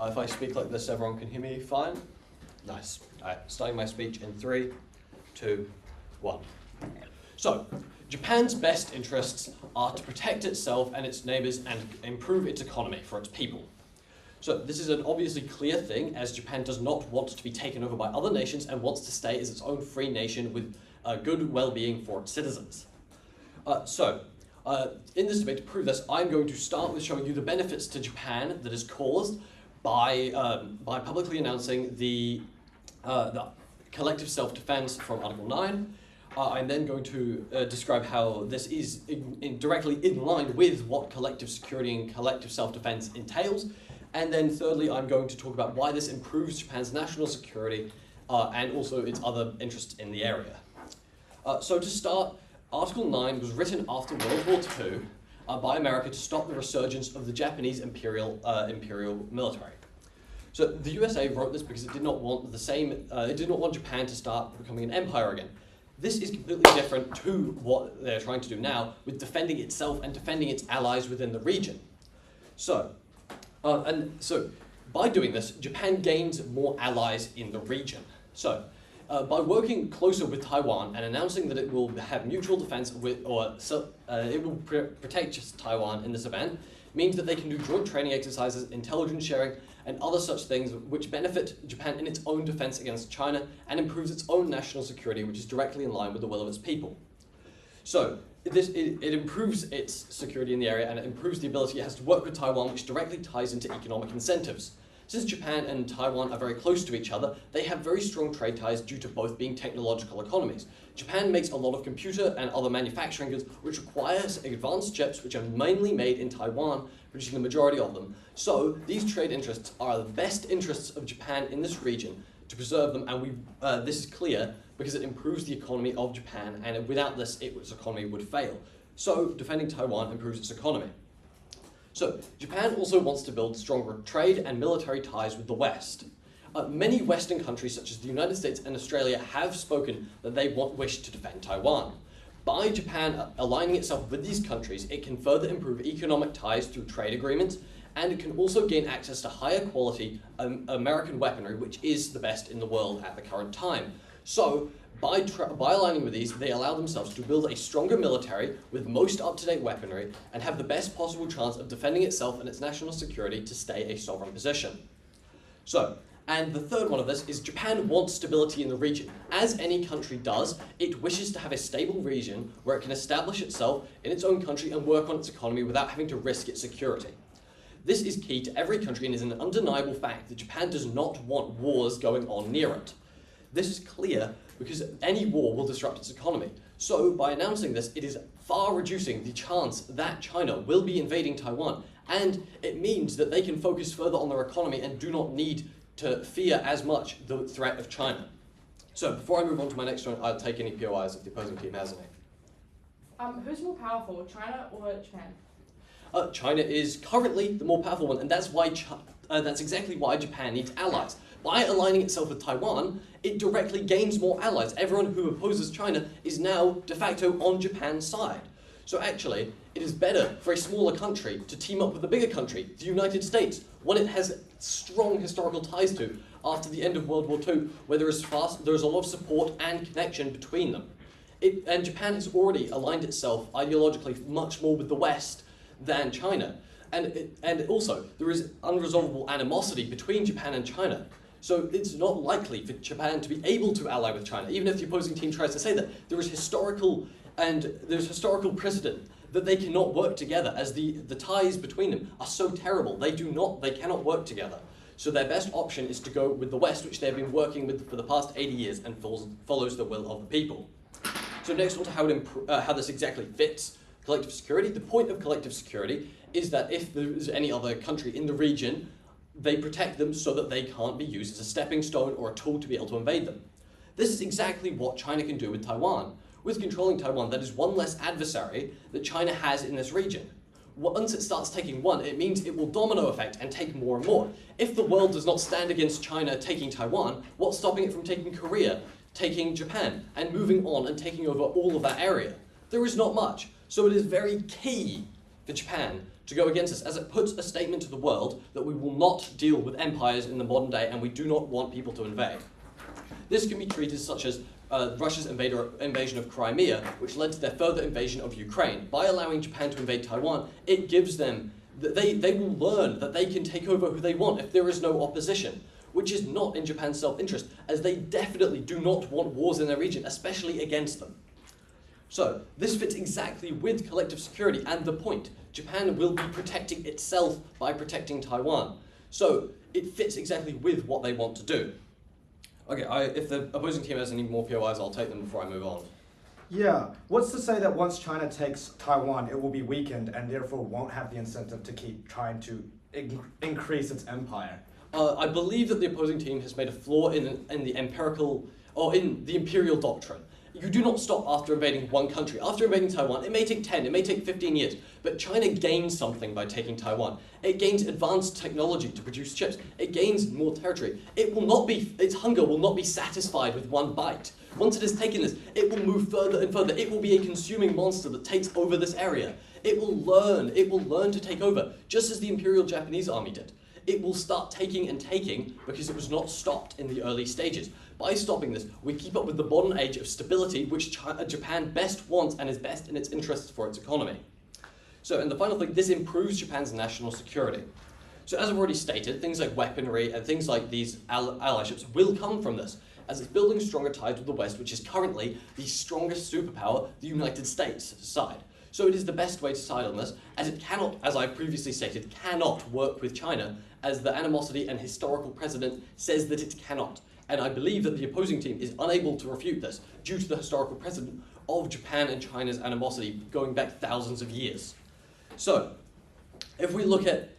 If I speak like this, everyone can hear me fine? Nice. Alright, starting my speech in 3, 2, 1. So, Japan's best interests are to protect itself and its neighbours and improve its economy for its people. So this is an obviously clear thing, as Japan does not want to be taken over by other nations and wants to stay as its own free nation with good well-being for its citizens. In this debate, to prove this, I'm going to start with showing you the benefits to Japan that is caused by publicly announcing the collective self-defense from Article 9. I'm then going to describe how this is directly in line with what collective security and collective self-defense entails. And then thirdly, I'm going to talk about why this improves Japan's national security and also its other interests in the area. So to start, Article 9 was written after World War II by America to stop the resurgence of the Japanese imperial military. So the USA wrote this because it did not want it did not want Japan to start becoming an empire again. This is completely different to what they're trying to do now with defending itself and defending its allies within the region. So by doing this, Japan gains more allies in the region. So by working closer with Taiwan and announcing that it will have mutual defense it will protect Taiwan in this event, means that they can do joint training exercises, intelligence sharing, and other such things which benefit Japan in its own defense against China and improves its own national security, which is directly in line with the will of its people. So it improves its security in the area and it improves the ability it has to work with Taiwan, which directly ties into economic incentives. Since Japan and Taiwan are very close to each other, they have very strong trade ties due to both being technological economies. Japan makes a lot of computer and other manufacturing goods which requires advanced chips which are mainly made in Taiwan, producing the majority of them. So these trade interests are the best interests of Japan in this region to preserve them, and this is clear because it improves the economy of Japan, and without this, its economy would fail. So defending Taiwan improves its economy. So Japan also wants to build stronger trade and military ties with the West. Many Western countries, such as the United States and Australia, have spoken that they wish to defend Taiwan. By Japan aligning itself with these countries, it can further improve economic ties through trade agreements, and it can also gain access to higher quality American weaponry, which is the best in the world at the current time. So by aligning with these, they allow themselves to build a stronger military with most up-to-date weaponry and have the best possible chance of defending itself and its national security to stay a sovereign position. And the third one of this is Japan wants stability in the region. As any country does, it wishes to have a stable region where it can establish itself in its own country and work on its economy without having to risk its security. This is key to every country and is an undeniable fact that Japan does not want wars going on near it. This is clear because any war will disrupt its economy. So by announcing this, it is far reducing the chance that China will be invading Taiwan, and it means that they can focus further on their economy and do not need to fear as much the threat of China. So before I move on to my next one, I'll take any POIs if the opposing team has any. Who's more powerful, China or Japan? China is currently the more powerful one, and that's exactly why Japan needs allies. By aligning itself with Taiwan, it directly gains more allies. Everyone who opposes China is now de facto on Japan's side. So actually, it is better for a smaller country to team up with a bigger country, the United States, one it has strong historical ties to after the end of World War II, where there is a lot of support and connection between them. And Japan has already aligned itself ideologically much more with the West than China. And also, there is unresolvable animosity between Japan and China. So it's not likely for Japan to be able to ally with China, even if the opposing team tries to say that. There's historical precedent that they cannot work together, as the ties between them are so terrible. They cannot work together. So their best option is to go with the West, which they've been working with for the past 80 years and follows the will of the people. So next on to how this exactly fits collective security. The point of collective security is that if there's any other country in the region, they protect them so that they can't be used as a stepping stone or a tool to be able to invade them. This is exactly what China can do with Taiwan. With controlling Taiwan, that is one less adversary that China has in this region. Once it starts taking one, it means it will domino effect and take more and more. If the world does not stand against China taking Taiwan, what's stopping it from taking Korea, taking Japan, and moving on and taking over all of that area? There is not much. So it is very key for Japan to go against us, as it puts a statement to the world that we will not deal with empires in the modern day and we do not want people to invade. This can be treated such as Russia's invasion of Crimea, which led to their further invasion of Ukraine. By allowing Japan to invade Taiwan, it gives them, they will learn that they can take over who they want if there is no opposition, which is not in Japan's self-interest, as they definitely do not want wars in their region, especially against them. So, this fits exactly with collective security and the point. Japan will be protecting itself by protecting Taiwan. So, it fits exactly with what they want to do. Okay, if the opposing team has any more POIs, I'll take them before I move on. Yeah, what's to say that once China takes Taiwan, it will be weakened and therefore won't have the incentive to keep trying to increase its empire? I believe that the opposing team has made a flaw in the empirical, or in the imperial doctrine. You do not stop after invading one country. After invading Taiwan, it may take 10, it may take 15 years, but China gains something by taking Taiwan. It gains advanced technology to produce chips. It gains more territory. Its hunger will not be satisfied with one bite. Once it has taken this, it will move further and further. It will be a consuming monster that takes over this area. It will learn to take over, just as the Imperial Japanese army did. It will start taking and taking because it was not stopped in the early stages. By stopping this, we keep up with the modern age of stability, which Japan best wants and is best in its interests for its economy. So, and the final thing, this improves Japan's national security. So as I've already stated, things like weaponry and things like these allyships will come from this, as it's building stronger ties with the West, which is currently the strongest superpower, the United States side. So it is the best way to side on this, as it cannot, as I previously stated, cannot work with China, as the animosity and historical precedent says that it cannot. And I believe that the opposing team is unable to refute this due to the historical precedent of Japan and China's animosity going back thousands of years. So, if we look at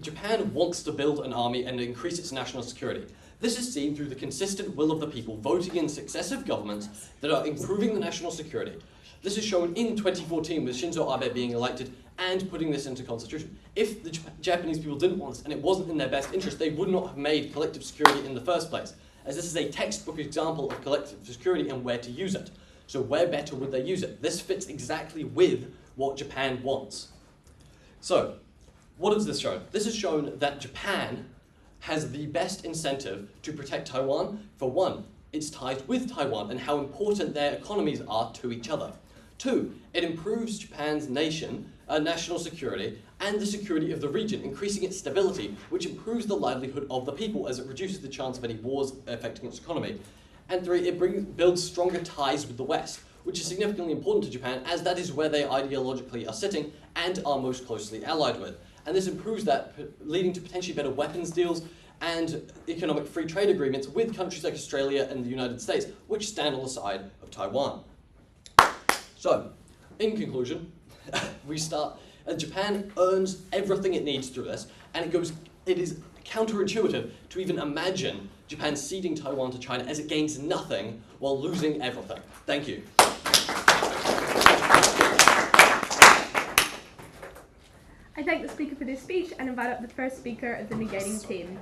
Japan wants to build an army and increase its national security. This is seen through the consistent will of the people voting in successive governments that are improving the national security. This is shown in 2014 with Shinzo Abe being elected and putting this into constitution. If the Japanese people didn't want this and it wasn't in their best interest, they would not have made collective security in the first place, as this is a textbook example of collective security and where to use it. So where better would they use it? This fits exactly with what Japan wants. So, what has this shown? This has shown that Japan has the best incentive to protect Taiwan. For one, its ties with Taiwan and how important their economies are to each other. Two, it improves Japan's national security and the security of the region, increasing its stability, which improves the livelihood of the people as it reduces the chance of any wars affecting its economy. And three, it builds stronger ties with the West, which is significantly important to Japan, as that is where they ideologically are sitting and are most closely allied with. And this improves that, leading to potentially better weapons deals and economic free trade agreements with countries like Australia and the United States, which stand on the side of Taiwan. So, in conclusion, Japan earns everything it needs through this, and it is counterintuitive to even imagine Japan ceding Taiwan to China, as it gains nothing while losing everything. Thank you. I thank the speaker for their speech and invite up the first speaker of the negating team.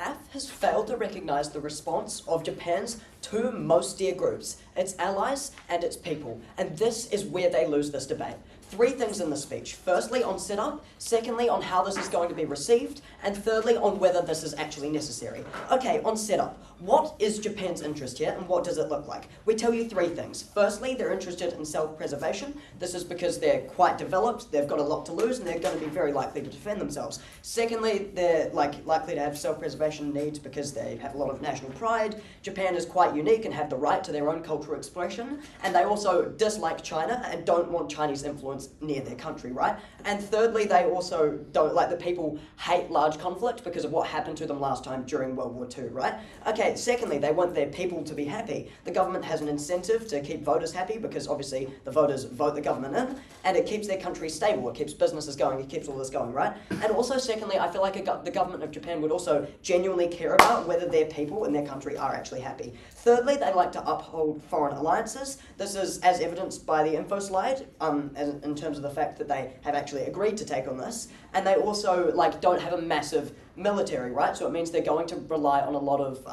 AF has failed to recognise the response of Japan's two most dear groups, its allies and its people, and this is where they lose this debate. Three things in the speech. Firstly, on setup, secondly, on how this is going to be received, and thirdly, on whether this is actually necessary. Okay, on setup. What is Japan's interest here, and what does it look like? We tell you three things. Firstly, they're interested in self-preservation. This is because they're quite developed, they've got a lot to lose, and they're going to be very likely to defend themselves. Secondly, they're likely to have self-preservation needs because they have a lot of national pride. Japan is quite quite unique and have the right to their own cultural expression, and they also dislike China and don't want Chinese influence near their country, right? And thirdly, they also don't, like, the people hate large conflict because of what happened to them last time during World War II, right? Okay, secondly, they want their people to be happy. The government has an incentive to keep voters happy because obviously the voters vote the government in, and it keeps their country stable, it keeps businesses going, it keeps all this going, right? And also, secondly, I feel like the government of Japan would also genuinely care about whether their people in their country are actually happy. Thirdly, they like to uphold foreign alliances. This is as evidenced by the info slide, in terms of the fact that they have actually agreed to take on this. And they also like don't have a massive military, right? So it means they're going to rely on a lot of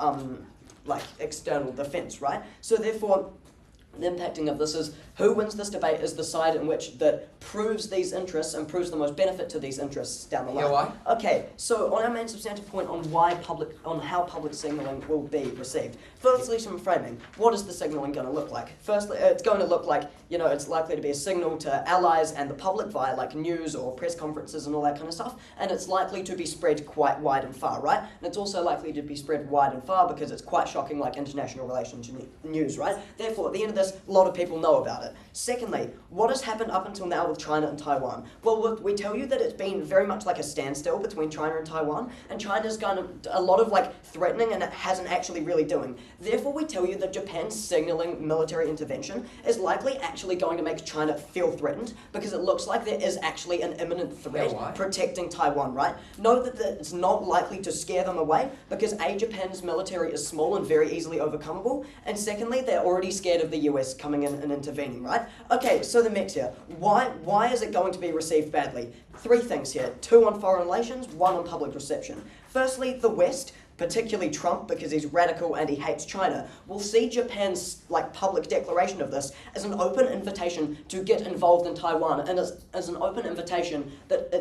like external defense, right? So therefore, the impacting of this is who wins this debate is the side in which that proves these interests and proves the most benefit to these interests down the line. Yeah, why? Okay, so on our main substantive point on how public signalling will be received. Firstly, some framing. What is the signalling going to look like? Firstly, it's going to look like, you know, it's likely to be a signal to allies and the public via like news or press conferences and all that kind of stuff, and it's likely to be spread quite wide and far, right? And it's also likely to be spread wide and far because it's quite shocking, like international relations news, right? Therefore, at the end of this, a lot of people know about it. Secondly, what has happened up until now with China and Taiwan? Well, we tell you that it's been very much like a standstill between China and Taiwan, and China's done a lot of like threatening and it hasn't actually really doing. Therefore, we tell you that Japan's signaling military intervention is likely actually going to make China feel threatened because it looks like there is actually an imminent threat protecting Taiwan, right? Note that it's not likely to scare them away because A, Japan's military is small and very easily overcomable, and secondly, they're already scared of the US coming in and intervening, right? Okay, so the mix here. Why is it going to be received badly? 3 things here. 2 on foreign relations, 1 on public reception. Firstly, the West, particularly Trump, because he's radical and he hates China, will see Japan's like public declaration of this as an open invitation to get involved in Taiwan, and as an open invitation that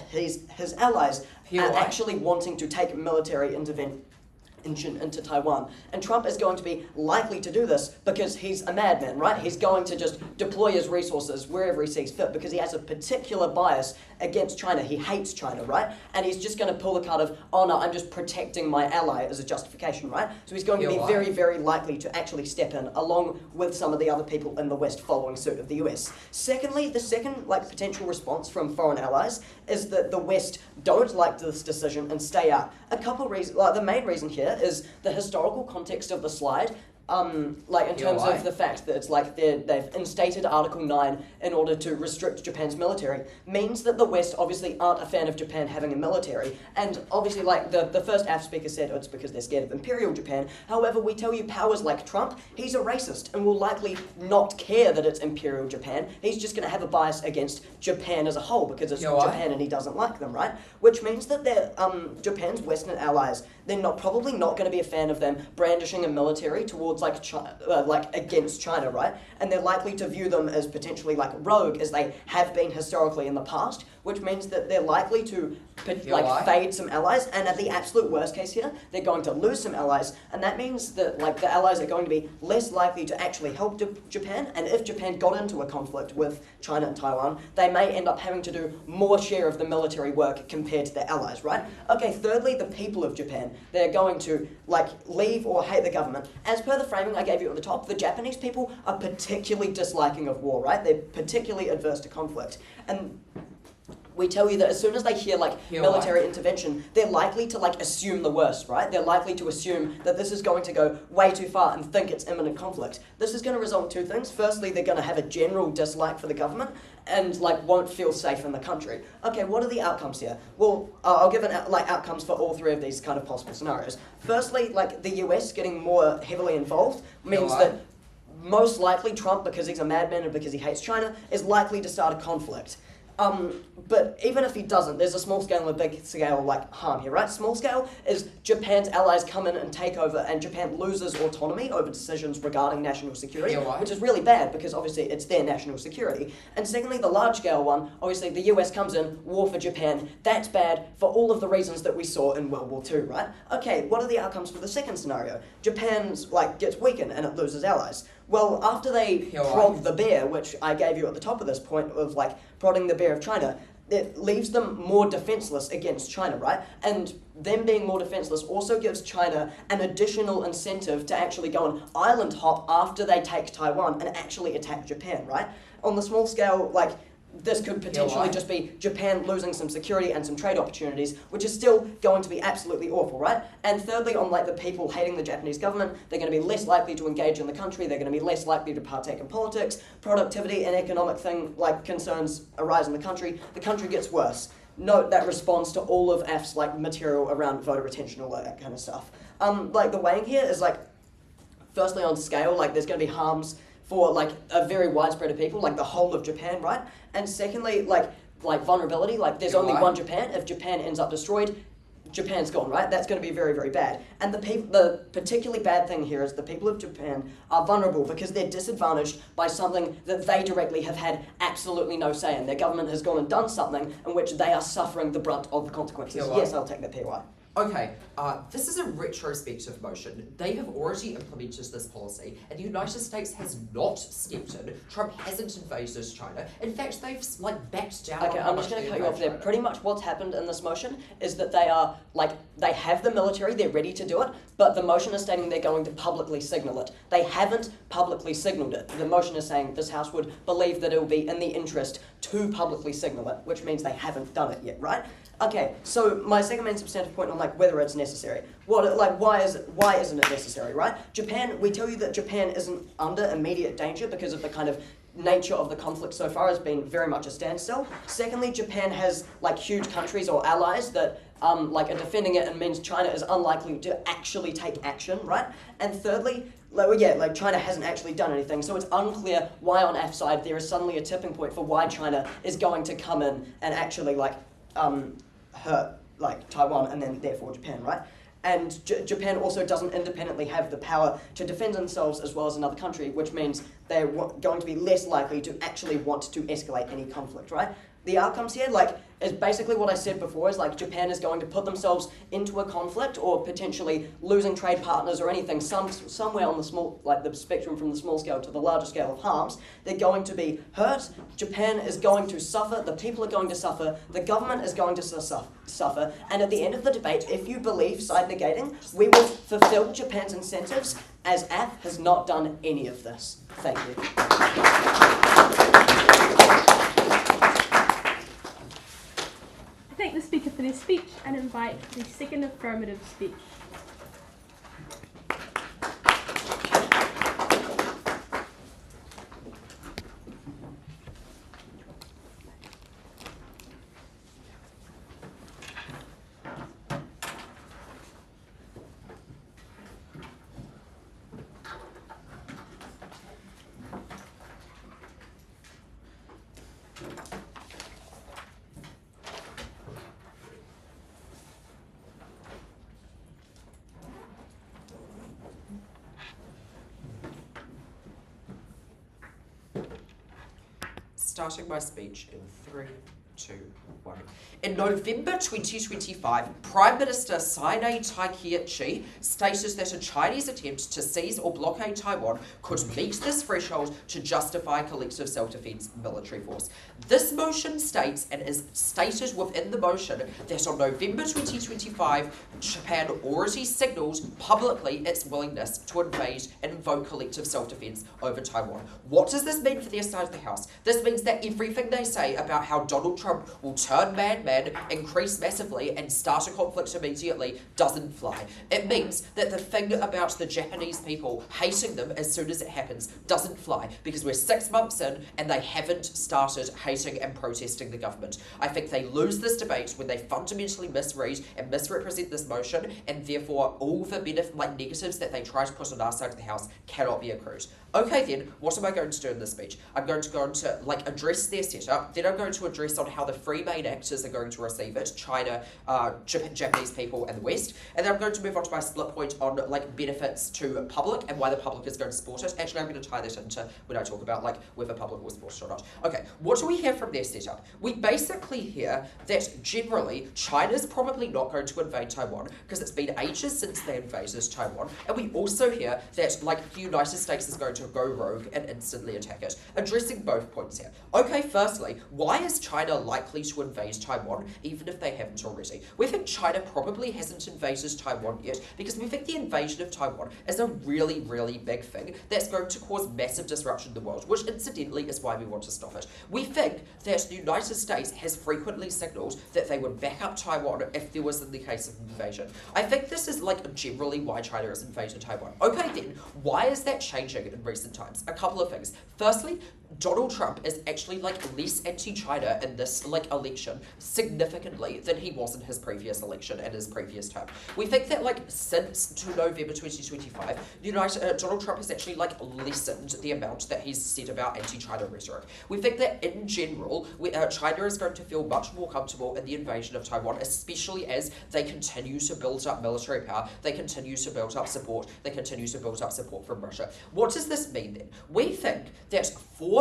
his allies are actually wanting to take military intervention into Taiwan. And Trump is going to be likely to do this because he's a madman, right? He's going to just deploy his resources wherever he sees fit because he has a particular bias against China. He hates China, right? And he's just going to pull the card of, oh no, I'm just protecting my ally as a justification, right? So he's going to be very, very likely to actually step in along with some of the other people in the West following suit of the US. Secondly, the second like potential response from foreign allies is that the West don't like this decision and stay out. A couple of reasons, the main reason here is the historical context of the slide. Like in terms of the fact that it's like they've instated Article 9 in order to restrict Japan's military, means that the West obviously aren't a fan of Japan having a military. And obviously, like the first AF speaker said, it's because they're scared of Imperial Japan. However, we tell you powers like Trump, he's a racist and will likely not care that it's Imperial Japan. He's just going to have a bias against Japan as a whole because it's Japan and he doesn't like them, right? Which means that they're, Japan's Western allies, they're probably not going to be a fan of them brandishing a military towards like against China, right? And they're likely to view them as potentially like rogue as they have been historically in the past, which means that they're likely to fade some allies, and at the absolute worst case here, they're going to lose some allies, and that means that like the allies are going to be less likely to actually help Japan, and if Japan got into a conflict with China and Taiwan, they may end up having to do more share of the military work compared to their allies, right? Okay, thirdly, the people of Japan, they're going to like leave or hate the government. As per the framing I gave you at the top, the Japanese people are particularly disliking of war, right? They're particularly adverse to conflict. And we tell you that as soon as they hear military intervention, they're likely to assume the worst, right? They're likely to assume that this is going to go way too far and think it's imminent conflict. This is going to result in 2 things. Firstly, they're going to have a general dislike for the government and won't feel safe in the country. Okay, what are the outcomes here? Well, I'll give outcomes for all 3 of these kind of possible scenarios. Firstly, the US getting more heavily involved means that most likely Trump, because he's a madman and because he hates China, is likely to start a conflict. But even if he doesn't, there's a small scale and a big scale harm here, right? Small scale is Japan's allies come in and take over and Japan loses autonomy over decisions regarding national security, which is really bad because obviously it's their national security. And secondly, the large scale one, obviously the US comes in, war for Japan, that's bad for all of the reasons that we saw in World War II, right? Okay, what are the outcomes for the second scenario? Japan's gets weakened and it loses allies. Well, after they prod the bear, which I gave you at the top of this point of prodding the bear of China, it leaves them more defenseless against China, right? And them being more defenseless also gives China an additional incentive to actually go and island hop after they take Taiwan and actually attack Japan, right? On the small scale, like, this could potentially just be Japan losing some security and some trade opportunities, which is still going to be absolutely awful, right? And thirdly, on like the people hating the Japanese government, they're going to be less likely to engage in the country, they're going to be less likely to partake in politics, productivity and economic concerns arise in the country gets worse. Note that responds to all of F's like material around voter retention, all that kind of stuff. Like the weighing here is like, firstly on scale, like there's going to be harms for like a very widespread of people, like the whole of Japan, right? And secondly, like vulnerability, like there's only one Japan. If Japan ends up destroyed, Japan's gone, right? That's going to be very, very bad. And the particularly bad thing here is the people of Japan are vulnerable because they're disadvantaged by something that they directly have had absolutely no say in. Their government has gone and done something in which they are suffering the brunt of the consequences. Yes, I'll take that PY. Okay, this is a retrospective motion. They have already implemented this policy, and the United States has not stepped in. Trump hasn't invaded China. In fact, they've like backed down. Okay, I'm just going to cut you off there. Pretty much what's happened in this motion is that they are they have the military, they're ready to do it, but the motion is stating they're going to publicly signal it. They haven't publicly signaled it. The motion is saying this House would believe that it will be in the interest to publicly signal it, which means they haven't done it yet, right? Okay, so my second main substantive point on like whether it's necessary. Why isn't it necessary, right? Japan, we tell you that Japan isn't under immediate danger because of the kind of nature of the conflict so far has been very much a standstill. Secondly, Japan has like huge countries or allies that like are defending it and means China is unlikely to actually take action, right? And thirdly, China hasn't actually done anything, so it's unclear why on F's side there is suddenly a tipping point for why China is going to come in and actually hurt like Taiwan and then therefore Japan, right? And Japan also doesn't independently have the power to defend themselves as well as another country, which means they're going to be less likely to actually want to escalate any conflict, right? The outcomes here, is basically what I said before, is Japan is going to put themselves into a conflict or potentially losing trade partners or anything, somewhere on the small, the spectrum from the small scale to the larger scale of harms. They're going to be hurt, Japan is going to suffer, the people are going to suffer, the government is going to suffer, and at the end of the debate, if you believe side negating, we will fulfill Japan's incentives, as AF has not done any of this. Thank you. I thank the speaker for their speech and invite the second affirmative speech. Starting my speech in 3, 2, 1. In November 2025, Prime Minister Sanae Takaichi stated that a Chinese attempt to seize or blockade Taiwan could meet this threshold to justify collective self-defense military force. This motion states, and is stated within the motion, that on November 2025, Japan already signalled publicly its willingness to invade and invoke collective self-defense over Taiwan. What does this mean for their side of the House? This means that everything they say about how Donald Trump will turn madman, increase massively, and start a conflict immediately doesn't fly. It means that the thing about the Japanese people hating them as soon as it happens doesn't fly, because we're 6 months in and they haven't started hating and protesting the government. I think they lose this debate when they fundamentally misread and misrepresent this motion, and therefore all the negatives that they try to put on our side of the House cannot be accrued. Okay then, what am I going to do in this speech? I'm going to go into address their setup, then I'm going to address on how the three main actors are going to receive it: China, Japanese people, and the West. And then I'm going to move on to my split point on benefits to public and why the public is going to support it. Actually, I'm going to tie that into when I talk about whether public will support it or not. Okay, what do we hear from their setup? We basically hear that generally China's probably not going to invade Taiwan because it's been ages since they invaded Taiwan, and we also hear that the United States is going to go rogue and instantly attack it. Addressing both points here. Okay, firstly, why is China likely to invade Taiwan, even if they haven't already. We think China probably hasn't invaded Taiwan yet, because we think the invasion of Taiwan is a really, really big thing that's going to cause massive disruption in the world, which incidentally is why we want to stop it. We think that the United States has frequently signalled that they would back up Taiwan if there was in the case of invasion. I think this is like generally why China has invaded Taiwan. Okay then, why is that changing in recent times? A couple of things. Firstly, Donald Trump is actually like less anti-China in this like election significantly than he was in his previous election and his previous term. We think that like since to November 2025, Donald Trump has actually like lessened the amount that he's said about anti-China rhetoric. We think that in general, China is going to feel much more comfortable in the invasion of Taiwan, especially as they continue to build up military power, they continue to build up support, they continue to build up support from Russia. What does this mean then? We think that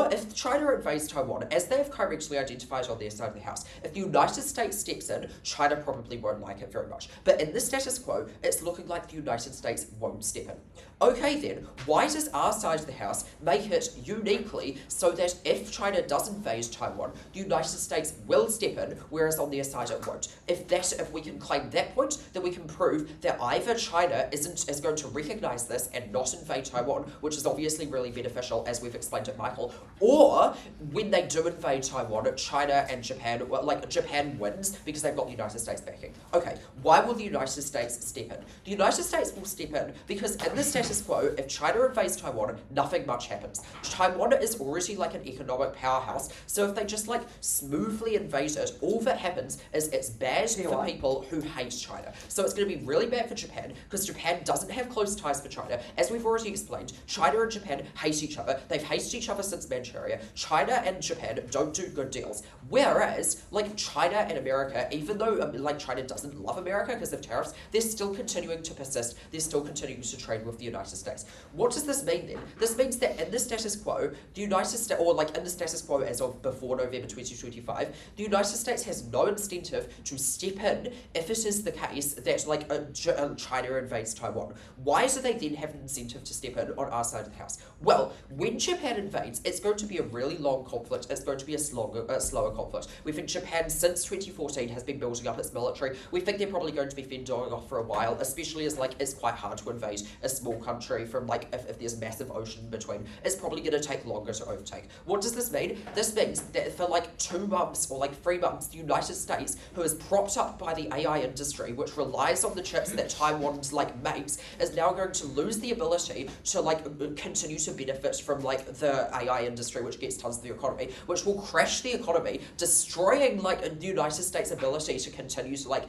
if China invades Taiwan, as they have correctly identified on their side of the house, if the United States steps in, China probably won't like it very much. But in the status quo, it's looking like the United States won't step in. Okay then, why does our side of the house make it uniquely so that if China does invade Taiwan, the United States will step in, whereas on their side it won't? If we can claim that point, then we can prove that either China is going to recognise this and not invade Taiwan, which is obviously really beneficial, as we've explained at Michael, or when they do invade Taiwan, China and Japan, Japan wins because they've got the United States backing. Okay, why will the United States step in? The United States will step in because in the status quo, if China invades Taiwan, nothing much happens. Taiwan is already like an economic powerhouse, so if they just like smoothly invade it, all that happens is it's bad for people who hate China. So it's going to be really bad for Japan because Japan doesn't have close ties with China. As we've already explained, China and Japan hate each other. They've hated each other since Manchuria. China and Japan don't do good deals. Whereas, like China and America, even though like China doesn't love America because of tariffs, they're still continuing to persist. They're still continuing to trade with the United States. What does this mean then? This means that in the status quo, the United States, or like in the status quo as of before November 2025, the United States has no incentive to step in if it is the case that like China invades Taiwan. Why do they then have an incentive to step in on our side of the house? Well, when Japan invades, it's going to be a really long conflict. It's going to be a slower conflict. We think Japan, since 2014, has been building up its military. We think they're probably going to be fending off for a while, especially as like it's quite hard to invade a small country from like if there's a massive ocean in between. It's probably going to take longer to overtake. What does this mean? This means that for like 2 months or like 3 months, the United States, who is propped up by the AI industry, which relies on the chips that Taiwan's like makes, is now going to lose the ability to like continue to benefit from like the AI industry, which gets tons of the economy, which will crash the economy, destroying like the United States' ability to continue to like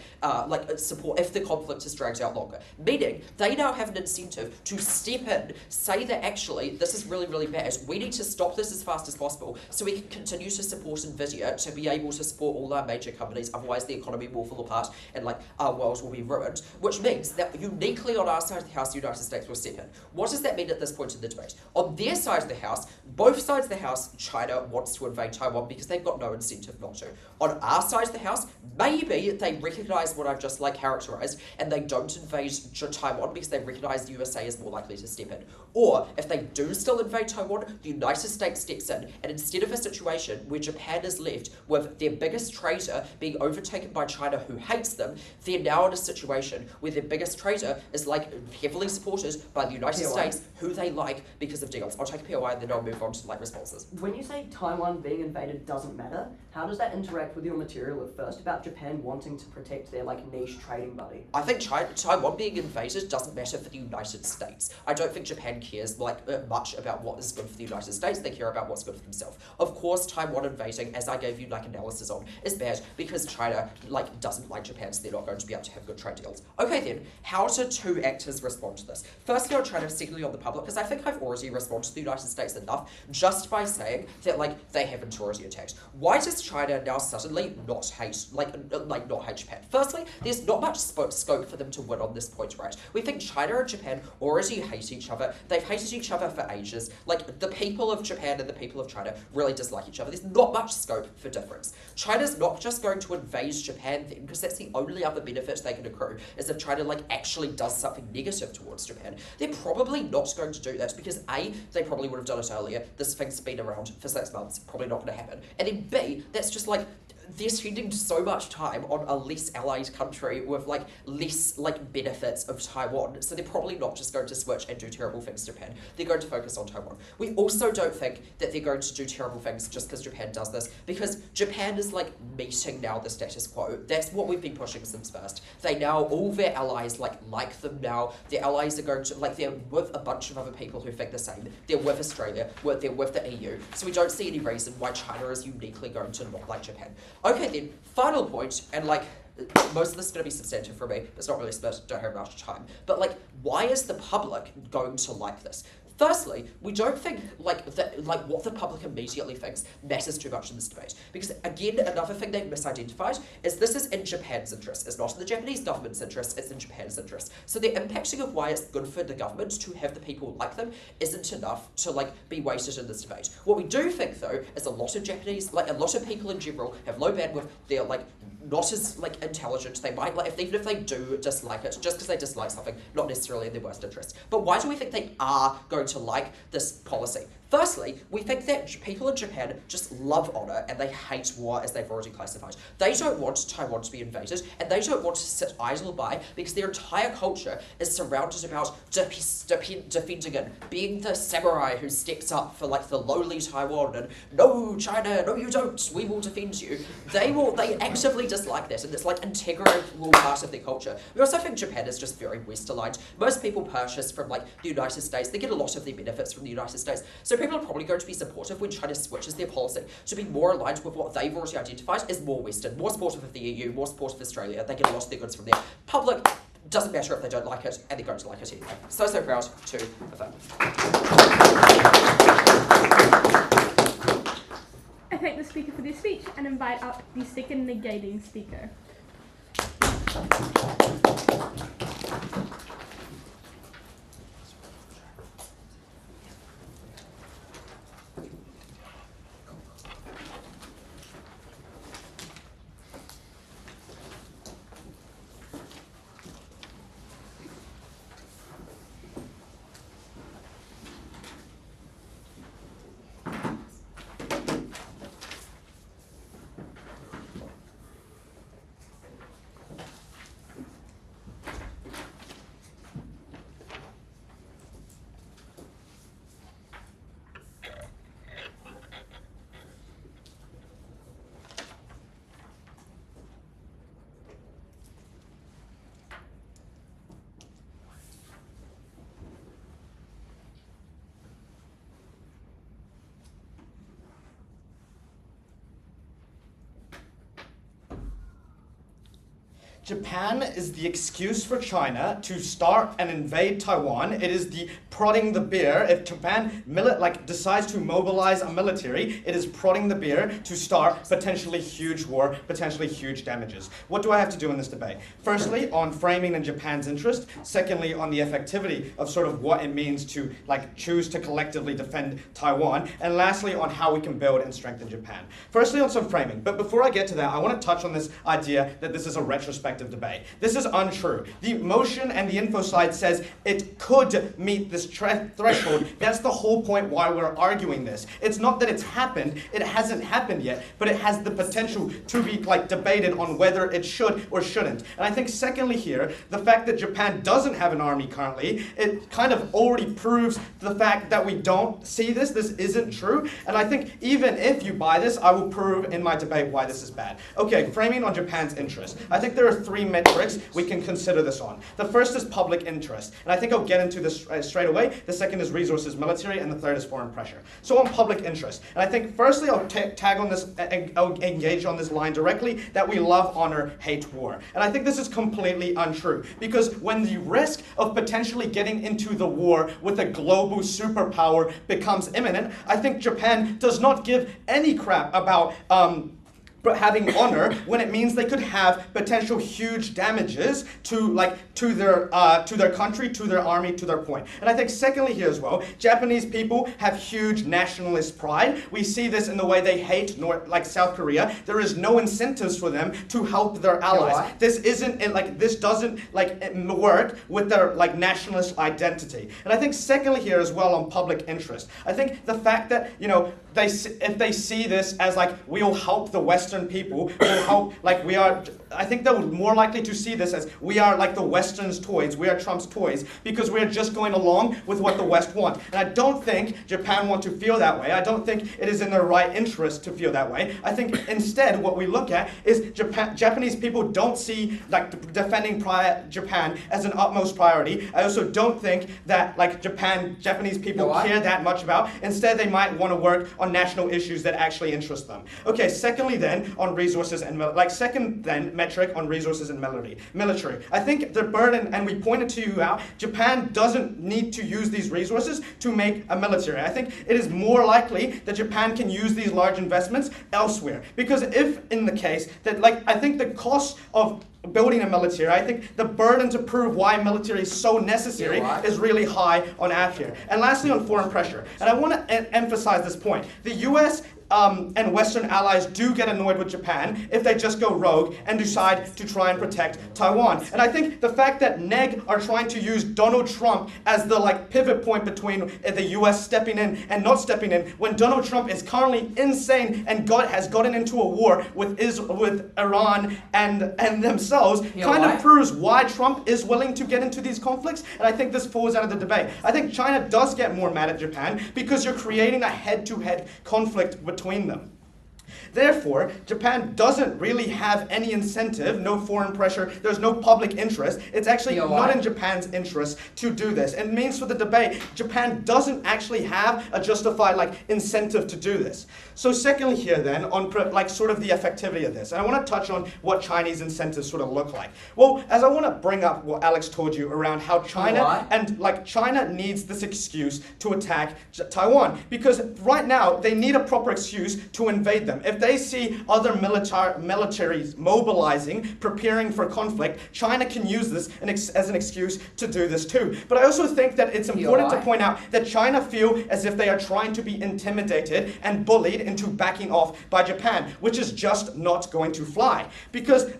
support if the conflict is dragged out longer. Meaning they now have an incentive to step in, say that actually this is really, really bad. We need to stop this as fast as possible so we can continue to support Nvidia to be able to support all our major companies. Otherwise, the economy will fall apart and like our world will be ruined. Which means that uniquely on our side of the house, the United States will step in. What does that mean at this point in the debate? On their side of the house, both sides of the house, China wants to invade Taiwan because they've got no incentive not to. On our side of the house, maybe they recognise what I've just like characterised and they don't invade Taiwan because they recognise the USA is more likely to step in. Or if they do still invade Taiwan, the United States steps in, and instead of a situation where Japan is left with their biggest trader being overtaken by China who hates them, they're now in a situation where their biggest trader is like heavily supported by the United States, who they like because of deals. I'll take a POI and then I'll move on to like responses. When you say Taiwan being invaded doesn't matter, how does that interact with your material at first about Japan wanting to protect their like niche trading buddy? I think Taiwan being invaded doesn't matter for the United States. I don't think Japan cares like much about what is good for the United States. They care about what's good for themselves. Of course, Taiwan invading, as I gave you like analysis on, is bad because China like doesn't like Japan, so they're not going to be able to have good trade deals. Okay then, how do two actors respond to this? Firstly, on China, secondly on the public, because I think I've already responded to the United States enough just by saying that like they haven't already attacked. Why does China now suddenly not hate not hate Japan? Firstly, there's not much scope for them to win on this point, right? We think China and Japan already hate each other. They've hated each other for ages. Like the people of Japan and the people of China really dislike each other. There's not much scope for difference. China's not just going to invade Japan then, because that's the only other benefit they can accrue, is if China like actually does something negative towards Japan. They're probably not going to do that because A, they probably would have done it earlier. This thing's been around for 6 months, probably not going to happen. And then B, that's just like they're spending so much time on a less allied country with like less like benefits of Taiwan, so they're probably not just going to switch and do terrible things to Japan. They're going to focus on Taiwan. We also don't think that they're going to do terrible things just because Japan does this, because Japan is like meeting now the status quo. That's what we've been pushing since first. They now, all their allies like them now. Their allies are going to, like, they're with a bunch of other people who think the same. They're with Australia, they're with the EU. So we don't see any reason why China is uniquely going to not like Japan. Okay then, final point, and like, most of this is going to be substantive for me. It's not really split, don't have much time. But like, why is the public going to like this? Firstly, we don't think like what the public immediately thinks matters too much in this debate. Because again, another thing they've misidentified is this is in Japan's interest. It's not in the Japanese government's interest, it's in Japan's interest. So the impacting of why it's good for the government to have the people like them isn't enough to like be weighted in this debate. What we do think though is a lot of Japanese, like a lot of people in general have low bandwidth, they're like not as like intelligent. They might like, even if they do dislike it, just because they dislike something, not necessarily in their worst interest. But why do we think they are going to like this policy? Firstly, we think that people in Japan just love honour and they hate war, as they've already classified. They don't want Taiwan to be invaded, and they don't want to sit idle by, because their entire culture is surrounded about defending it, being the samurai who steps up for like the lowly Taiwan and no China, no you don't, we will defend you. They actively dislike that, and it's like integral part of their culture. We also think Japan is just very West aligned. Most people purchase from like the United States, they get a lot of their benefits from the United States. So people are probably going to be supportive when China switches their policy to be more aligned with what they've already identified as more Western, more supportive of the EU, more supportive of Australia. They get a lot of their goods from there. Public, doesn't matter if they don't like it, and they're going to like it anyway. So proud to affirm. I thank the speaker for their speech and invite up the second negating speaker. Japan is the excuse for China to start and invade Taiwan. It is the prodding the bear. If Japan decides to mobilize a military, it is prodding the bear to start potentially huge war, potentially huge damages. What do I have to do in this debate? Firstly, on framing in Japan's interest. Secondly, on the effectivity of sort of what it means to choose to collectively defend Taiwan. And lastly, on how we can build and strengthen Japan. Firstly, on some framing. But before I get to that, I want to touch on this idea that this is a retrospective debate. This is untrue. The motion and the info slide says it could meet this threshold. That's the whole point why we're arguing this. It's not that it's happened, it hasn't happened yet, but it has the potential to be debated on whether it should or shouldn't. And I think secondly here, the fact that Japan doesn't have an army currently, it kind of already proves the fact that we don't see this isn't true. And I think even if you buy this, I will prove in my debate why this is bad. Okay, framing on Japan's interest. I think there are three metrics we can consider this on. The first is public interest, and I think I'll get into this straight away. The second is resources military, and the third is foreign pressure. So on public interest, and I think firstly I'll tag on this, I'll engage on this line directly, that we love, honor, hate war. And I think this is completely untrue, because when the risk of potentially getting into the war with a global superpower becomes imminent, I think Japan does not give any crap about having honor when it means they could have potential huge damages to their country, to their army, to their point. And I think secondly here as well, Japanese people have huge nationalist pride. We see this in the way they hate South Korea. There is no incentives for them to help their allies. This isn't this doesn't work with their nationalist identity. And I think secondly here as well on public interest, I think the fact that if they see this as we will help the Western Western people will help, like we are, I think they're more likely to see this as we are like the Western's toys, we are Trump's toys, because we're just going along with what the West want. And I don't think Japan want to feel that way. I don't think it is in their right interest to feel that way. I think instead what we look at is Japanese people don't see like defending Japan as an utmost priority. I also don't think that like Japanese people care that much about. Instead, they might want to work on national issues that actually interest them. Okay, secondly then, on resources and second then metric on resources and military. I think the burden, and we pointed to you out, Japan doesn't need to use these resources to make a military. I think it is more likely that Japan can use these large investments elsewhere. Because if in the case that I think the cost of building a military, I think the burden to prove why military is so necessary is really high on AF here. And lastly, on foreign pressure. And I want to emphasize this point. The US and Western allies do get annoyed with Japan if they just go rogue and decide to try and protect Taiwan. And I think the fact that NEG are trying to use Donald Trump as the pivot point between the US stepping in and not stepping in, when Donald Trump is currently insane and has gotten into a war with Iran and themselves, kind of proves why Trump is willing to get into these conflicts. And I think this falls out of the debate. I think China does get more mad at Japan because you're creating a head-to-head conflict between them. Therefore, Japan doesn't really have any incentive, no foreign pressure, there's no public interest. It's actually not in Japan's interest to do this. It means for the debate, Japan doesn't actually have a justified incentive to do this. So secondly here then, on sort of the effectivity of this, and I want to touch on what Chinese incentives sort of look like. Well, as I want to bring up what Alex told you around how China China needs this excuse to attack Taiwan, because right now they need a proper excuse to invade them. If they see other militaries mobilizing, preparing for conflict, China can use this as an excuse to do this too. But I also think that it's important to point out that China feel as if they are trying to be intimidated and bullied into backing off by Japan, which is just not going to fly. Because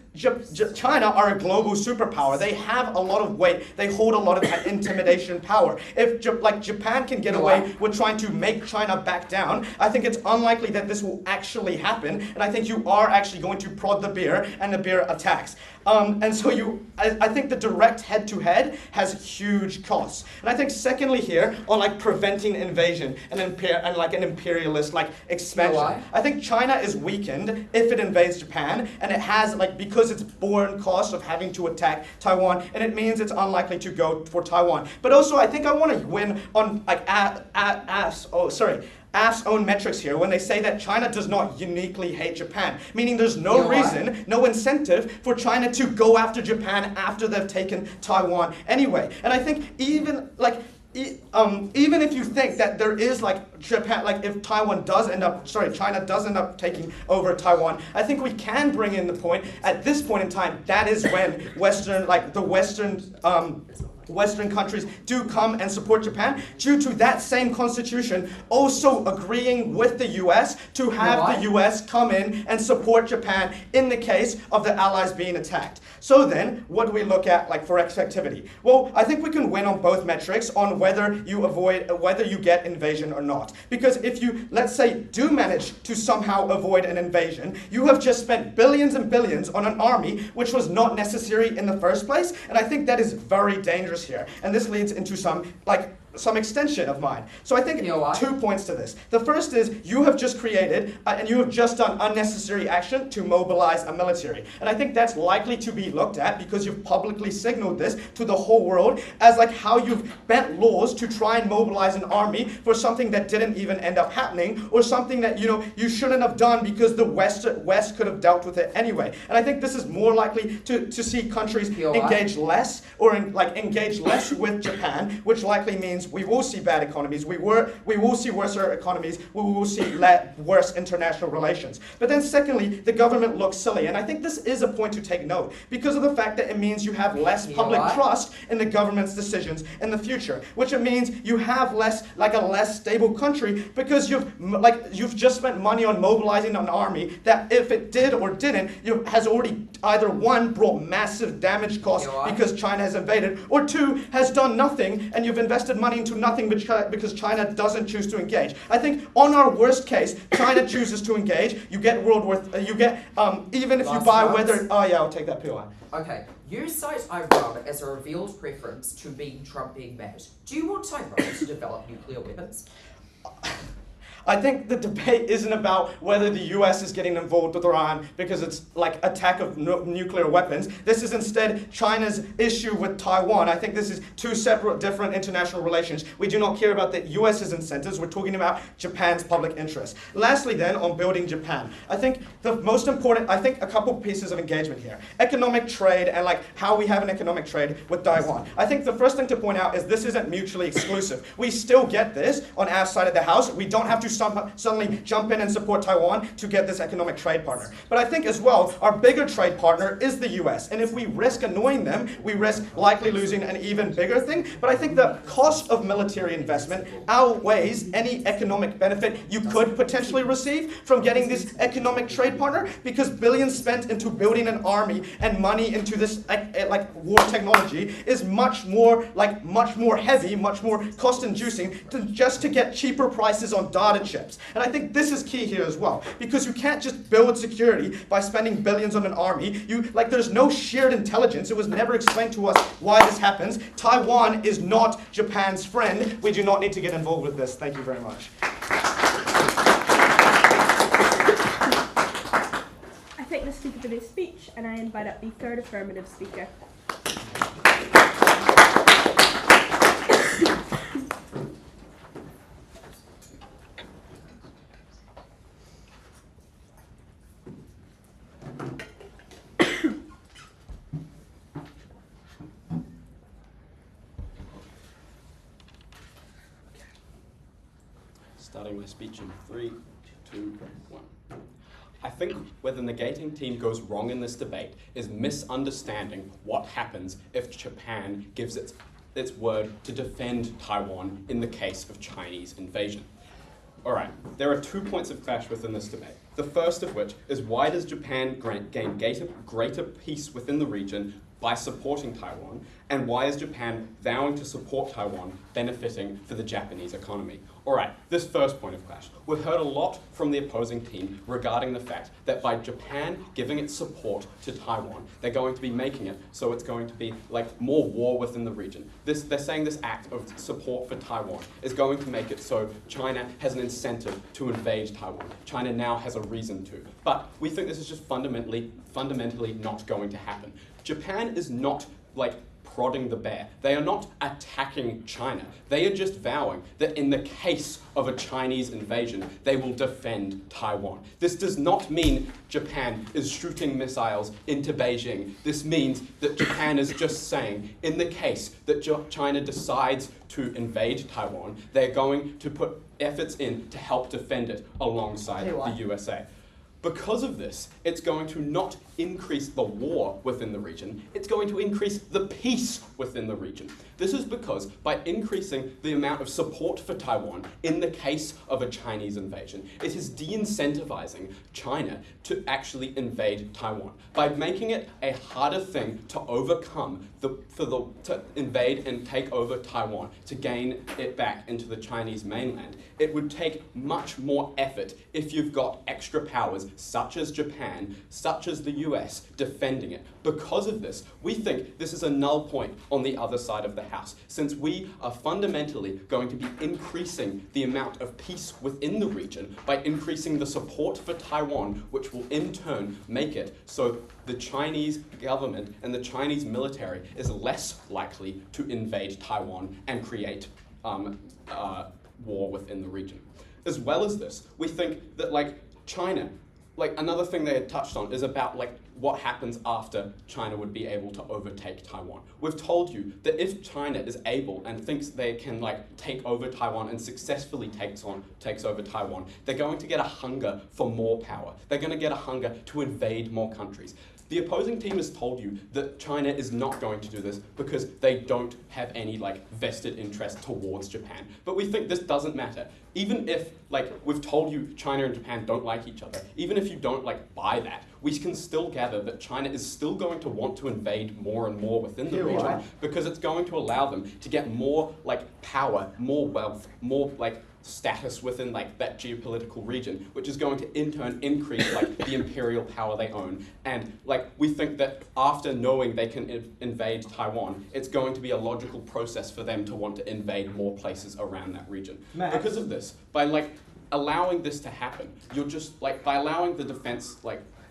China are a global superpower. They have a lot of weight. They hold a lot of intimidation power. If Japan can get away with trying to make China back down, I think it's unlikely that this will actually happen. And I think you are actually going to prod the bear, and the bear attacks. And so I think the direct head-to-head has huge costs. And I think secondly here, on preventing invasion and an imperialist expansion. I think China is weakened if it invades Japan, and it has because it's borne cost of having to attack Taiwan, and it means it's unlikely to go for Taiwan. But also I think I want to win on AF's own metrics here when they say that China does not uniquely hate Japan, meaning there's no reason, no incentive for China to go after Japan after they've taken Taiwan anyway. And I think even if you think that there is Japan, if China does end up taking over Taiwan, I think we can bring in the point, at this point in time, that is when Western countries do come and support Japan due to that same constitution also agreeing with the US to have the US come in and support Japan in the case of the allies being attacked. So then, what do we look at for activity? Well, I think we can win on both metrics on whether you get invasion or not. Because if you, let's say, do manage to somehow avoid an invasion, you have just spent billions and billions on an army which was not necessary in the first place, and I think that is very dangerous here. And this leads into some extension of mine. So I think 2 points to this. The first is you have just created and you have just done unnecessary action to mobilize a military. And I think that's likely to be looked at because you've publicly signaled this to the whole world as how you've bent laws to try and mobilize an army for something that didn't even end up happening, or something that you shouldn't have done because the West could have dealt with it anyway. And I think this is more likely to see countries engage less engage less with Japan, which likely means we will see bad economies, we will see worse economies, we will see worse international relations. But then secondly, the government looks silly, and I think this is a point to take note because of the fact that it means you have less public trust in the government's decisions in the future, which it means you have a less stable country because you've just spent money on mobilizing an army that, if it did or didn't, has already either one, brought massive damage costs because China has invaded, or two, has done nothing and you've invested money money into nothing because China doesn't choose to engage. I think on our worst case, China chooses to engage. You get even if you Last buy month. whether. Oh yeah, I'll take that POI. Okay, you cite Iran as a revealed preference to being Trump being mad. Do you want Taiwan to develop nuclear weapons? I think the debate isn't about whether the US is getting involved with Iran because it's like attack of nuclear weapons. This is instead China's issue with Taiwan. I think this is two separate, different international relations. We do not care about the US's incentives. We're talking about Japan's public interest. Lastly then, on building Japan. I think the most important, a couple pieces of engagement here. Economic trade and like how we have an economic trade with Taiwan. I think the first thing to point out is this isn't mutually exclusive. We still get this on our side of the house. We don't have to suddenly jump in and support Taiwan to get this economic trade partner. But I think as well, our bigger trade partner is the US. And if we risk annoying them, we risk likely losing an even bigger thing. But I think the cost of military investment outweighs any economic benefit you could potentially receive from getting this economic trade partner, because billions spent into building an army and money into this like war technology is much more heavy, much more cost-inducing just to get cheaper prices on data chips. And I think this is key here as well, because you can't just build security by spending billions on an army. There's no shared intelligence. It was never explained to us why this happens. Taiwan is not Japan's friend. We do not need to get involved with this. Thank you very much. I thank the speaker for their speech, and I invite up the third affirmative speaker. Starting my speech in 3, 2, 1. I think where the negating team goes wrong in this debate is misunderstanding what happens if Japan gives its word to defend Taiwan in the case of Chinese invasion. Alright, there are 2 points of clash within this debate. The first of which is, why does Japan gain greater peace within the region by supporting Taiwan, and why is Japan vowing to support Taiwan benefiting for the Japanese economy? Alright, this first point of clash. We've heard a lot from the opposing team regarding the fact that by Japan giving its support to Taiwan, they're going to be making it so it's going to be like more war within the region. They're saying this act of support for Taiwan is going to make it so China has an incentive to invade Taiwan. China now has a reason to. But we think this is just fundamentally not going to happen. Japan is not like prodding the bear. They are not attacking China. They are just vowing that in the case of a Chinese invasion, they will defend Taiwan. This does not mean Japan is shooting missiles into Beijing. This means that Japan is just saying, in the case that China decides to invade Taiwan, they're going to put efforts in to help defend it alongside the USA. Because of this, it's going to not increase the war within the region, it's going to increase the peace within the region. This is because by increasing the amount of support for Taiwan in the case of a Chinese invasion, it is de-incentivizing China to actually invade Taiwan. By making it a harder thing to overcome, to invade and take over Taiwan, to gain it back into the Chinese mainland, it would take much more effort if you've got extra powers such as Japan, such as the US, defending it. Because of this, we think this is a null point on the other side of the house, since we are fundamentally going to be increasing the amount of peace within the region by increasing the support for Taiwan, which will in turn make it so the Chinese government and the Chinese military is less likely to invade Taiwan and create war within the region. As well as this, we think that China, another thing they had touched on is about what happens after China would be able to overtake Taiwan. We've told you that if China is able and thinks they can take over Taiwan and successfully takes over Taiwan, they're going to get a hunger for more power. They're going to get a hunger to invade more countries. the opposing team has told you that China is not going to do this because they don't have any vested interest towards Japan. But we think this doesn't matter. Even if we've told you China and Japan don't like each other, even if you don't buy that, we can still gather that China is still going to want to invade more and more within the region because it's going to allow them to get more power, more wealth, more status within that geopolitical region, which is going to in turn increase the imperial power they own. And we think that after knowing they can invade Taiwan, it's going to be a logical process for them to want to invade more places around that region. Max. Because of this, by allowing this to happen, you're just by allowing the defense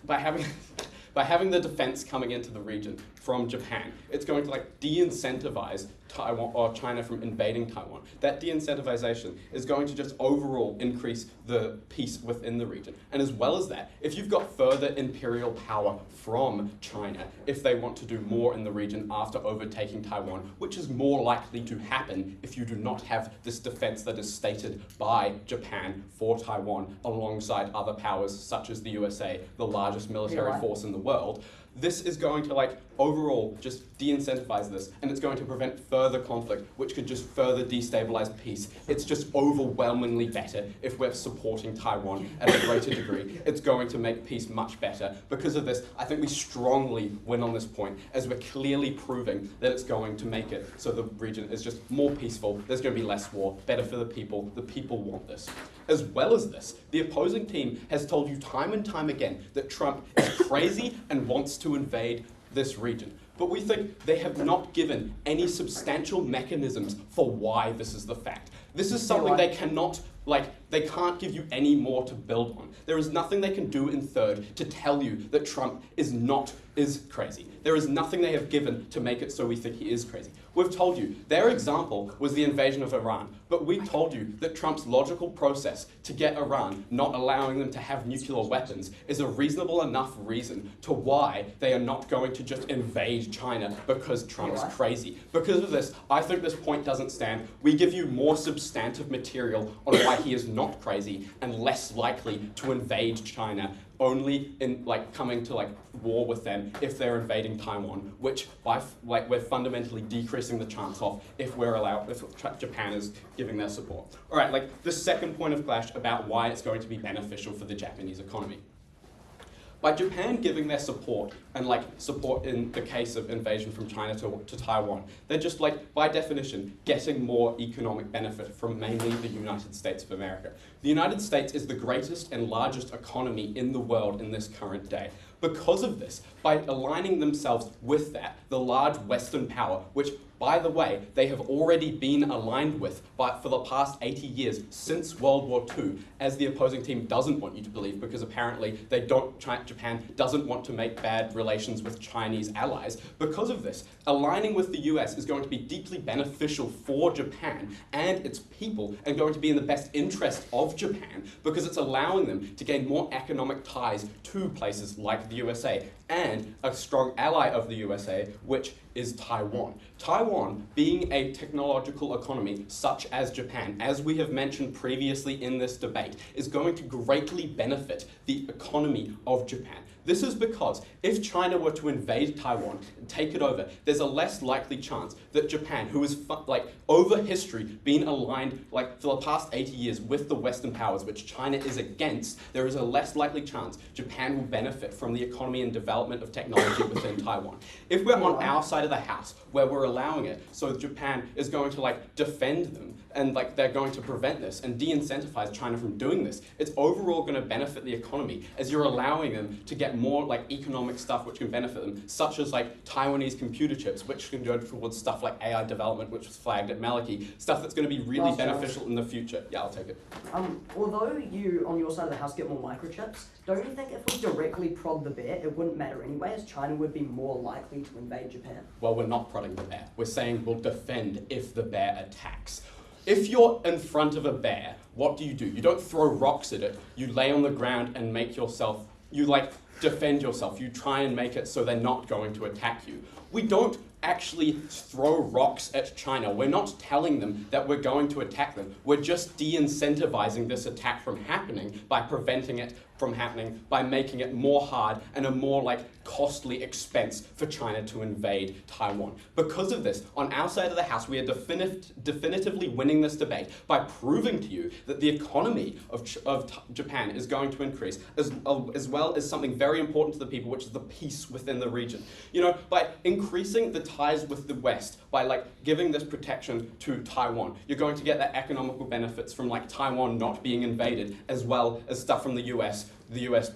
by having the defense coming into the region from Japan, it's going to de-incentivize Taiwan or China from invading Taiwan. That de-incentivization is going to just overall increase the peace within the region. And as well as that, if you've got further imperial power from China, if they want to do more in the region after overtaking Taiwan, which is more likely to happen if you do not have this defense that is stated by Japan for Taiwan alongside other powers such as the USA, the largest military force in the world, this is going to overall just de-incentivize this, and it's going to prevent further conflict, which could just further destabilize peace. It's just overwhelmingly better if we're supporting Taiwan at a greater degree. It's going to make peace much better. Because of this, I think we strongly win on this point, as we're clearly proving that it's going to make it so the region is just more peaceful, there's going to be less war, better for the people want this. As well as this, the opposing team has told you time and time again that Trump is crazy and wants to invade this region. But we think they have not given any substantial mechanisms for why this is the fact. This is something they cannot, they can't give you any more to build on. There is nothing they can do in third to tell you that Trump is crazy. There is nothing they have given to make it so we think he is crazy. We've told you, their example was the invasion of Iran, but we told you that Trump's logical process to get Iran not allowing them to have nuclear weapons is a reasonable enough reason to why they are not going to just invade China because Trump's crazy. Because of this, I think this point doesn't stand. We give you more substantive material on why he is not crazy and less likely to invade China, only in coming to war with them if they're invading Taiwan, which we're fundamentally decreasing the chance of if Japan is giving their support. All right, the second point of clash about why it's going to be beneficial for the Japanese economy. By Japan giving their support, and support in the case of invasion from China to Taiwan, they're just by definition, getting more economic benefit from mainly the United States of America. The United States is the greatest and largest economy in the world in this current day. Because of this, by aligning themselves with that, the large Western power, which, by the way, they have already been aligned with for the past 80 years since World War II, as the opposing team doesn't want you to believe, because apparently Japan doesn't want to make bad relations with Chinese allies. Because of this, aligning with the US is going to be deeply beneficial for Japan and its people, and going to be in the best interest of Japan, because it's allowing them to gain more economic ties to places like the USA, and a strong ally of the USA, which is Taiwan. Taiwan, being a technological economy such as Japan, as we have mentioned previously in this debate, is going to greatly benefit the economy of Japan. This is because if China were to invade Taiwan and take it over, there's a less likely chance that Japan, who has over history been aligned for the past 80 years with the Western powers, which China is against, there is a less likely chance Japan will benefit from the economy and development of technology within Taiwan. If we're on our side of the house, where we're allowing it, so Japan is going to defend them, and they're going to prevent this and de-incentivize China from doing this, it's overall going to benefit the economy, as you're allowing them to get more economic stuff which can benefit them, such as Taiwanese computer chips, which can go towards stuff like AI development, which was flagged at Maliki, stuff that's going to be really beneficial in the future. Yeah, I'll take it. Although you, on your side of the house, get more microchips, don't you think if we directly prod the bear, it wouldn't matter anyway, as China would be more likely to invade Japan? Well, we're not prodding the bear. We're saying we'll defend if the bear attacks. If you're in front of a bear, what do? You don't throw rocks at it. You lay on the ground and make yourself, you defend yourself. You try and make it so they're not going to attack you. We don't actually throw rocks at China. We're not telling them that we're going to attack them. We're just de-incentivizing this attack from happening by preventing it from happening, by making it more hard and a more costly expense for China to invade Taiwan. Because of this, on our side of the house, we are definitively winning this debate by proving to you that the economy of Japan is going to increase, as well as something very important to the people, which is the peace within the region. By increasing the ties with the West, by giving this protection to Taiwan, you're going to get the economical benefits from Taiwan not being invaded, as well as stuff from the US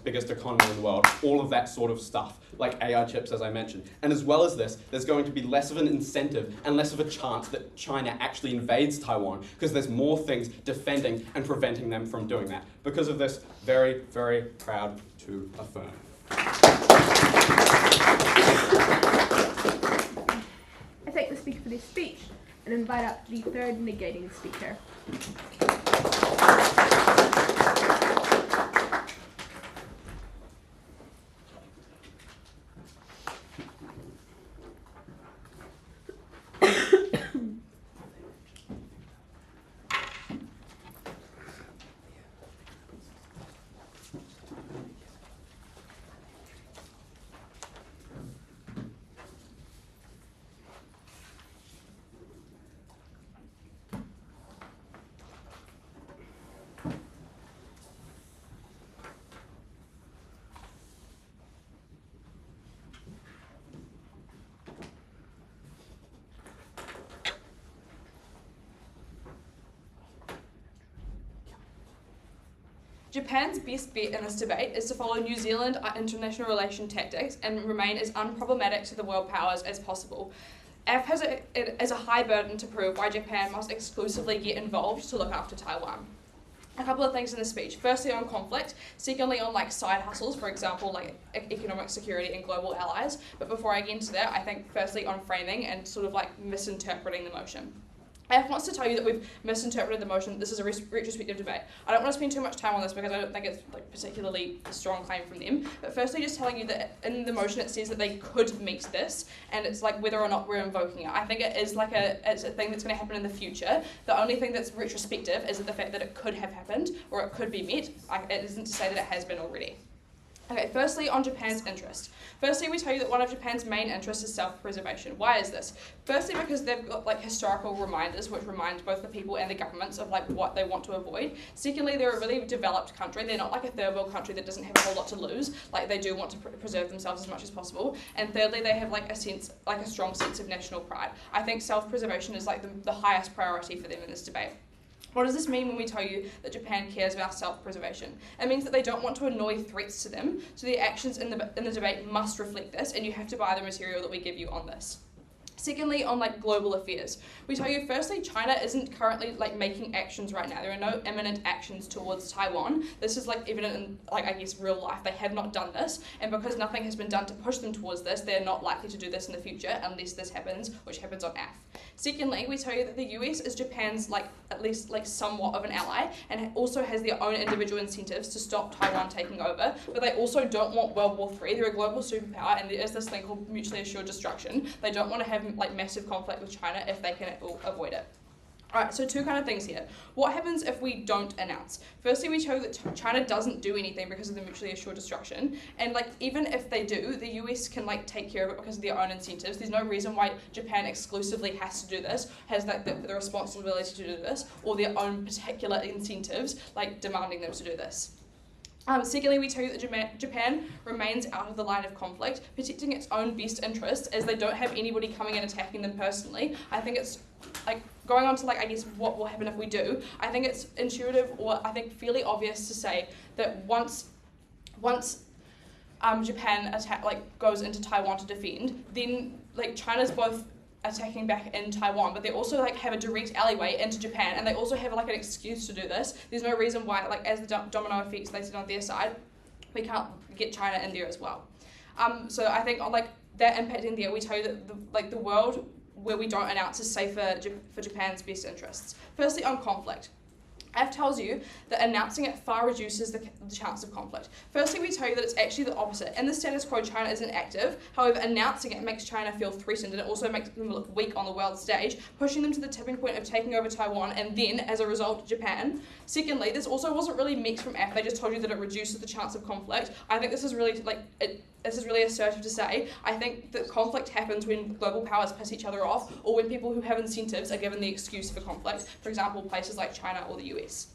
biggest economy in the world, all of that sort of stuff, like AI chips, as I mentioned. And as well as this, there's going to be less of an incentive and less of a chance that China actually invades Taiwan, because there's more things defending and preventing them from doing that. Because of this, very, very proud to affirm. I thank the speaker for their speech and invite up the third negating speaker. Japan's best bet in this debate is to follow New Zealand international relation tactics and remain as unproblematic to the world powers as possible. AF has it as a high burden to prove why Japan must exclusively get involved to look after Taiwan. A couple of things in the speech. Firstly, on conflict. Secondly, on side hustles, for example, economic security and global allies. But before I get into that, I think firstly on framing and sort of misinterpreting the motion. AF wants to tell you that we've misinterpreted the motion. This is a retrospective debate. I don't want to spend too much time on this because I don't think it's particularly a strong claim from them. But firstly, just telling you that in the motion it says that they could meet this, and it's whether or not we're invoking it. I think it is it's a thing that's going to happen in the future. The only thing that's retrospective is the fact that it could have happened or it could be met. It isn't to say that it has been already. Okay, firstly, on Japan's interest. Firstly, we tell you that one of Japan's main interests is self-preservation. Why is this? Firstly, because they've got historical reminders which remind both the people and the governments of what they want to avoid. Secondly, they're a really developed country. They're not a third world country that doesn't have a whole lot to lose. They do want to preserve themselves as much as possible. And thirdly, they have a strong sense of national pride. I think self-preservation is the highest priority for them in this debate. What does this mean when we tell you that Japan cares about self-preservation? It means that they don't want to annoy threats to them, so their actions in the debate must reflect this, and you have to buy the material that we give you on this. Secondly, on global affairs, we tell you firstly China isn't currently making actions right now. There are no imminent actions towards Taiwan. This is evident in I guess real life. They have not done this, and because nothing has been done to push them towards this, they're not likely to do this in the future unless this happens, which happens on AF. Secondly, we tell you that the US is Japan's at least somewhat of an ally, and also has their own individual incentives to stop Taiwan taking over, but they also don't want World War III. They're a global superpower, and there is this thing called mutually assured destruction. They don't want to have massive conflict with China if they can avoid it. Alright, so two kind of things here. What happens if we don't announce? Firstly, we show that China doesn't do anything because of the mutually assured destruction, and even if they do, the US can take care of it because of their own incentives. There's no reason why Japan exclusively has to do this, has the responsibility to do this, or their own particular incentives, demanding them to do this. Secondly, we tell you that Japan remains out of the line of conflict, protecting its own best interests, as they don't have anybody coming and attacking them personally. I think it's going on to I guess what will happen if we do. I think it's intuitive, or I think fairly obvious to say that once Japan goes into Taiwan to defend, then China's both attacking back in Taiwan, but they also have a direct alleyway into Japan, and they also have an excuse to do this. There's no reason why, as the domino effects they sit on their side, we can't get China in there as well. So I think that impact in there, we tell you that the world where we don't announce is safer for Japan's best interests. Firstly, on conflict. F tells you that announcing it far reduces the chance of conflict. Firstly, we tell you that it's actually the opposite. In the status quo, China isn't active. However, announcing it makes China feel threatened, and it also makes them look weak on the world stage, pushing them to the tipping point of taking over Taiwan and then, as a result, Japan. Secondly, this also wasn't really meant from F. They just told you that it reduces the chance of conflict. I think this is really this is really assertive to say. I think that conflict happens when global powers piss each other off, or when people who have incentives are given the excuse for conflict. For example, places like China or the US.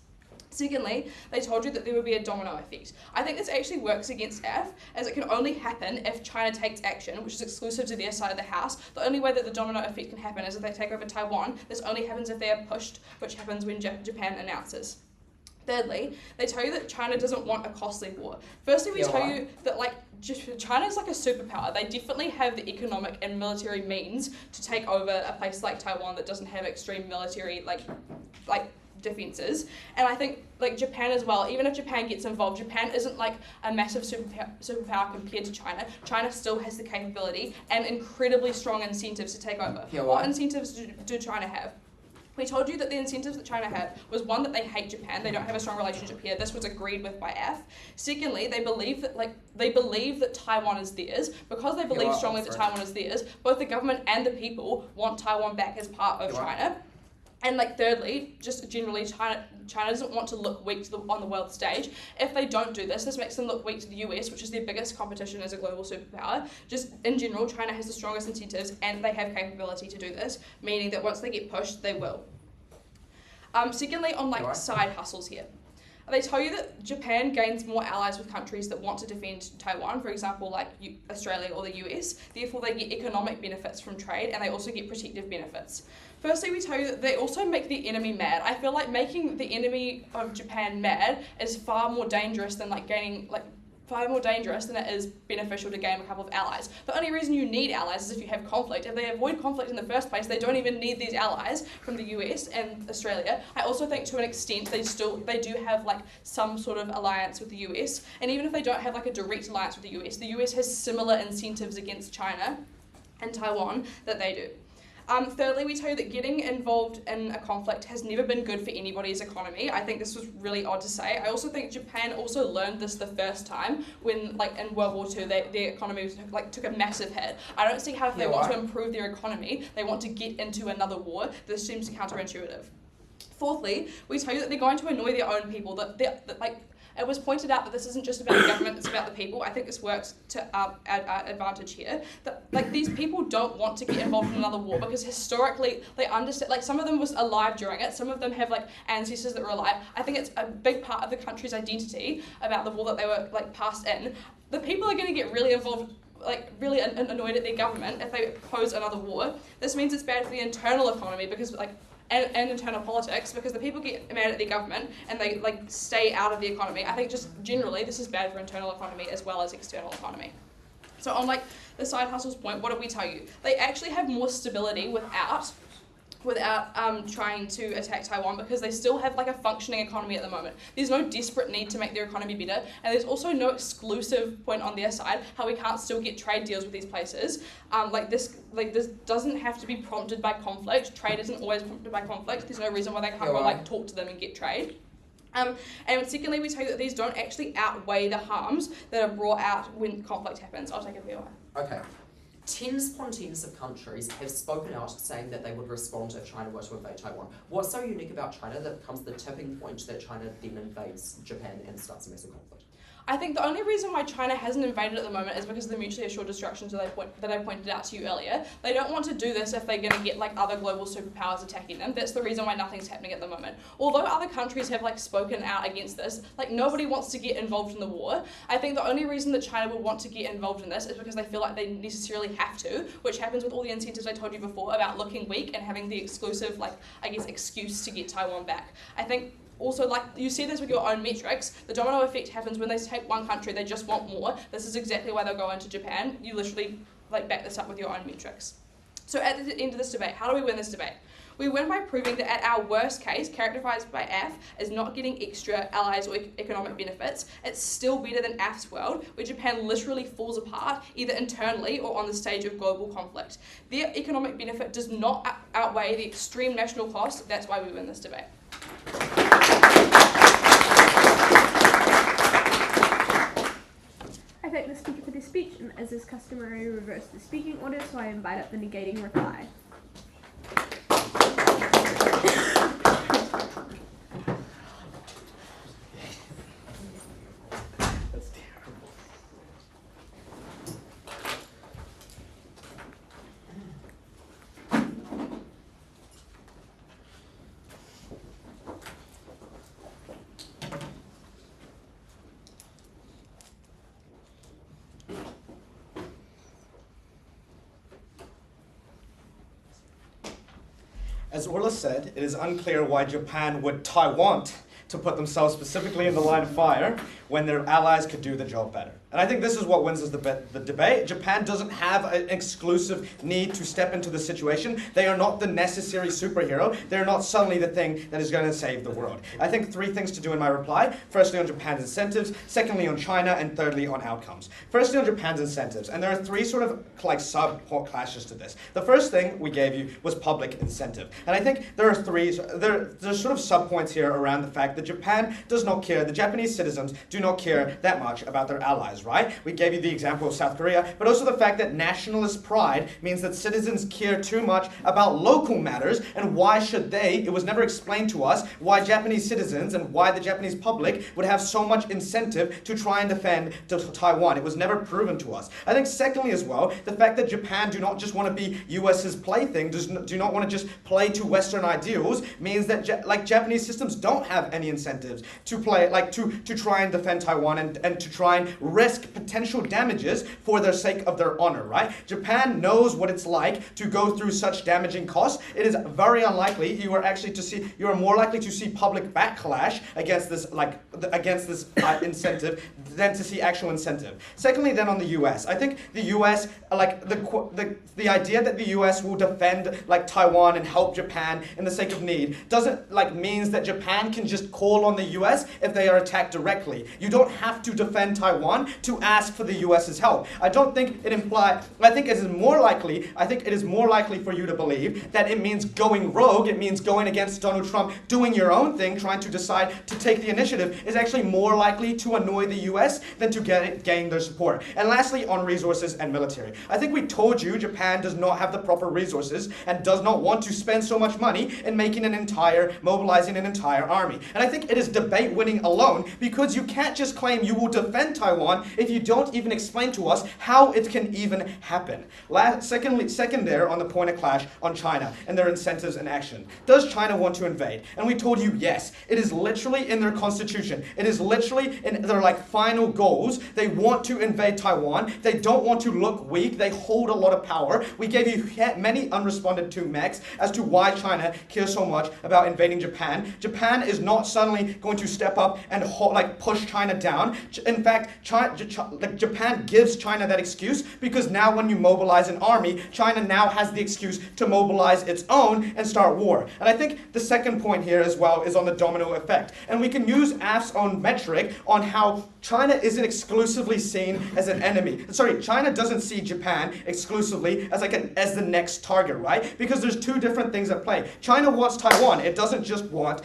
Secondly, they told you that there would be a domino effect. I think this actually works against F, as it can only happen if China takes action, which is exclusive to their side of the house. The only way that the domino effect can happen is if they take over Taiwan. This only happens if they are pushed, which happens when Japan announces. Thirdly, they tell you that China doesn't want a costly war. Firstly, we tell you that China is like a superpower. They definitely have the economic and military means to take over a place like Taiwan that doesn't have extreme military defenses. And I think Japan as well, even if Japan gets involved, Japan isn't like a massive superpower compared to China. China still has the capability and incredibly strong incentives to take over. What incentives do China have? We told you that the incentives that China had was one, that they hate Japan. They don't have a strong relationship here. This was agreed with by F. Secondly, they believe that Taiwan is theirs. Because they believe strongly that Taiwan is theirs, both the government and the people want Taiwan back as part of China. And thirdly, just generally, China doesn't want to look weak on the world stage. If they don't do this, this makes them look weak to the US, which is their biggest competition as a global superpower. Just in general, China has the strongest incentives and they have capability to do this, meaning that once they get pushed, they will. Secondly, on side hustles here. They tell you that Japan gains more allies with countries that want to defend Taiwan, for example, Australia or the US. Therefore, they get economic benefits from trade, and they also get protective benefits. Firstly, we tell you that they also make the enemy mad. I feel like making the enemy of Japan mad is far more dangerous than it is beneficial to gain a couple of allies. The only reason you need allies is if you have conflict. If they avoid conflict in the first place, they don't even need these allies from the US and Australia. I also think to an extent they do have some sort of alliance with the US, and even if they don't have a direct alliance with the US has similar incentives against China and Taiwan that they do. Thirdly, we tell you that getting involved in a conflict has never been good for anybody's economy. I think this was really odd to say. I also think Japan also learned this the first time when, in World War II, their economy took a massive hit. I don't see how if they want to improve their economy, they want to get into another war. This seems counterintuitive. Fourthly, we tell you that they're going to annoy their own people. It was pointed out that this isn't just about the government, it's about the people. I think this works to our advantage here. That these people don't want to get involved in another war because historically they understand, some of them was alive during it, some of them have ancestors that were alive. I think it's a big part of the country's identity about the war that they were passed in. The people are going to get really involved, really annoyed at their government if they oppose another war. This means it's bad for the internal economy because and internal politics, because the people get mad at their government and they stay out of the economy. I think just generally this is bad for internal economy as well as external economy. So on the side hustles point, what did we tell you? They actually have more stability without trying to attack Taiwan because they still have a functioning economy at the moment. There's no desperate need to make their economy better, and there's also no exclusive point on their side how we can't still get trade deals with these places. This doesn't have to be prompted by conflict. Trade isn't always prompted by conflict. There's no reason why they can't go talk to them and get trade. And secondly, we tell you that these don't actually outweigh the harms that are brought out when conflict happens. I'll take a POI. Okay. Tens upon tens of countries have spoken out saying that they would respond if China were to invade Taiwan. What's so unique about China that becomes the tipping point that China then invades Japan and starts a massive conflict? I think the only reason why China hasn't invaded at the moment is because of the mutually assured destruction that I pointed out to you earlier. They don't want to do this if they're going to get other global superpowers attacking them. That's the reason why nothing's happening at the moment. Although other countries have spoken out against this, nobody wants to get involved in the war. I think the only reason that China would want to get involved in this is because they feel like they necessarily have to, which happens with all the incentives I told you before about looking weak and having the exclusive, excuse to get Taiwan back. I think also, you see this with your own metrics, the domino effect happens when they take one country, they just want more. This is exactly why they'll go into Japan. You literally back this up with your own metrics. So at the end of this debate, how do we win this debate? We win by proving that at our worst case, characterized by F as not getting extra allies or economic benefits, it's still better than F's world, where Japan literally falls apart, either internally or on the stage of global conflict. Their economic benefit does not outweigh the extreme national cost. That's why we win this debate. the speaker for their speech, and as is customary, reverse the speaking order, so I invite up the negating reply. That's terrible. As Orla said, it is unclear why Japan would Taiwan to put themselves specifically in the line of fire when their allies could do the job better. And I think this is what wins us the debate. Japan doesn't have an exclusive need to step into the situation. They are not the necessary superhero. They're not suddenly the thing that is going to save the world. I think three things to do in my reply. Firstly, on Japan's incentives. Secondly, on China. And thirdly, on outcomes. Firstly, on Japan's incentives. And there are three sort of like sub-clashes to this. The first thing we gave you was public incentive. And I think there are there's sort of sub-points here around the fact that Japan does not care, the Japanese citizens do not care that much about their allies, right? We gave you the example of South Korea, but also the fact that nationalist pride means that citizens care too much about local matters, and why should they? It was never explained to us why Japanese citizens and why the Japanese public would have so much incentive to try and defend Taiwan. It was never proven to us. I think secondly as well, the fact that Japan do not just want to be US's plaything, do not want to just play to Western ideals, means that Japanese systems don't have any incentives to play, to try and defend Taiwan and to try and risk potential damages for the sake of their honor, right? Japan knows what it's like to go through such damaging costs. It is very unlikely you are more likely to see public backlash against this incentive than to see actual incentive. Secondly, then on the US, I think the US, the idea that the US will defend Taiwan and help Japan in the sake of need doesn't means that Japan can just call on the US if they are attacked directly. You don't have to defend Taiwan to ask for the US's help. I think it is more likely for you to believe that it means going rogue, it means going against Donald Trump, doing your own thing, trying to decide to take the initiative is actually more likely to annoy the US than to gain their support. And lastly, on resources and military. I think we told you Japan does not have the proper resources and does not want to spend so much money in mobilizing an entire army. And I think it is debate winning alone, because you can't just claim you will defend Taiwan if you don't even explain to us how it can even happen. Second there on the point of clash on China and their incentives and action. Does China want to invade? And we told you yes. It is literally in their constitution. It is literally in their final goals. They want to invade Taiwan. They don't want to look weak. They hold a lot of power. We gave you many unresponded to mechs as to why China cares so much about invading Japan. Japan is not suddenly going to step up and push China down. In fact, Japan gives China that excuse, because now when you mobilize an army, China now has the excuse to mobilize its own and start war. And I think the second point here as well is on the domino effect. And we can use AF's own metric on how China isn't exclusively seen as an enemy. Sorry, China doesn't see Japan exclusively as the next target, right? Because there's two different things at play. China wants Taiwan. It doesn't just want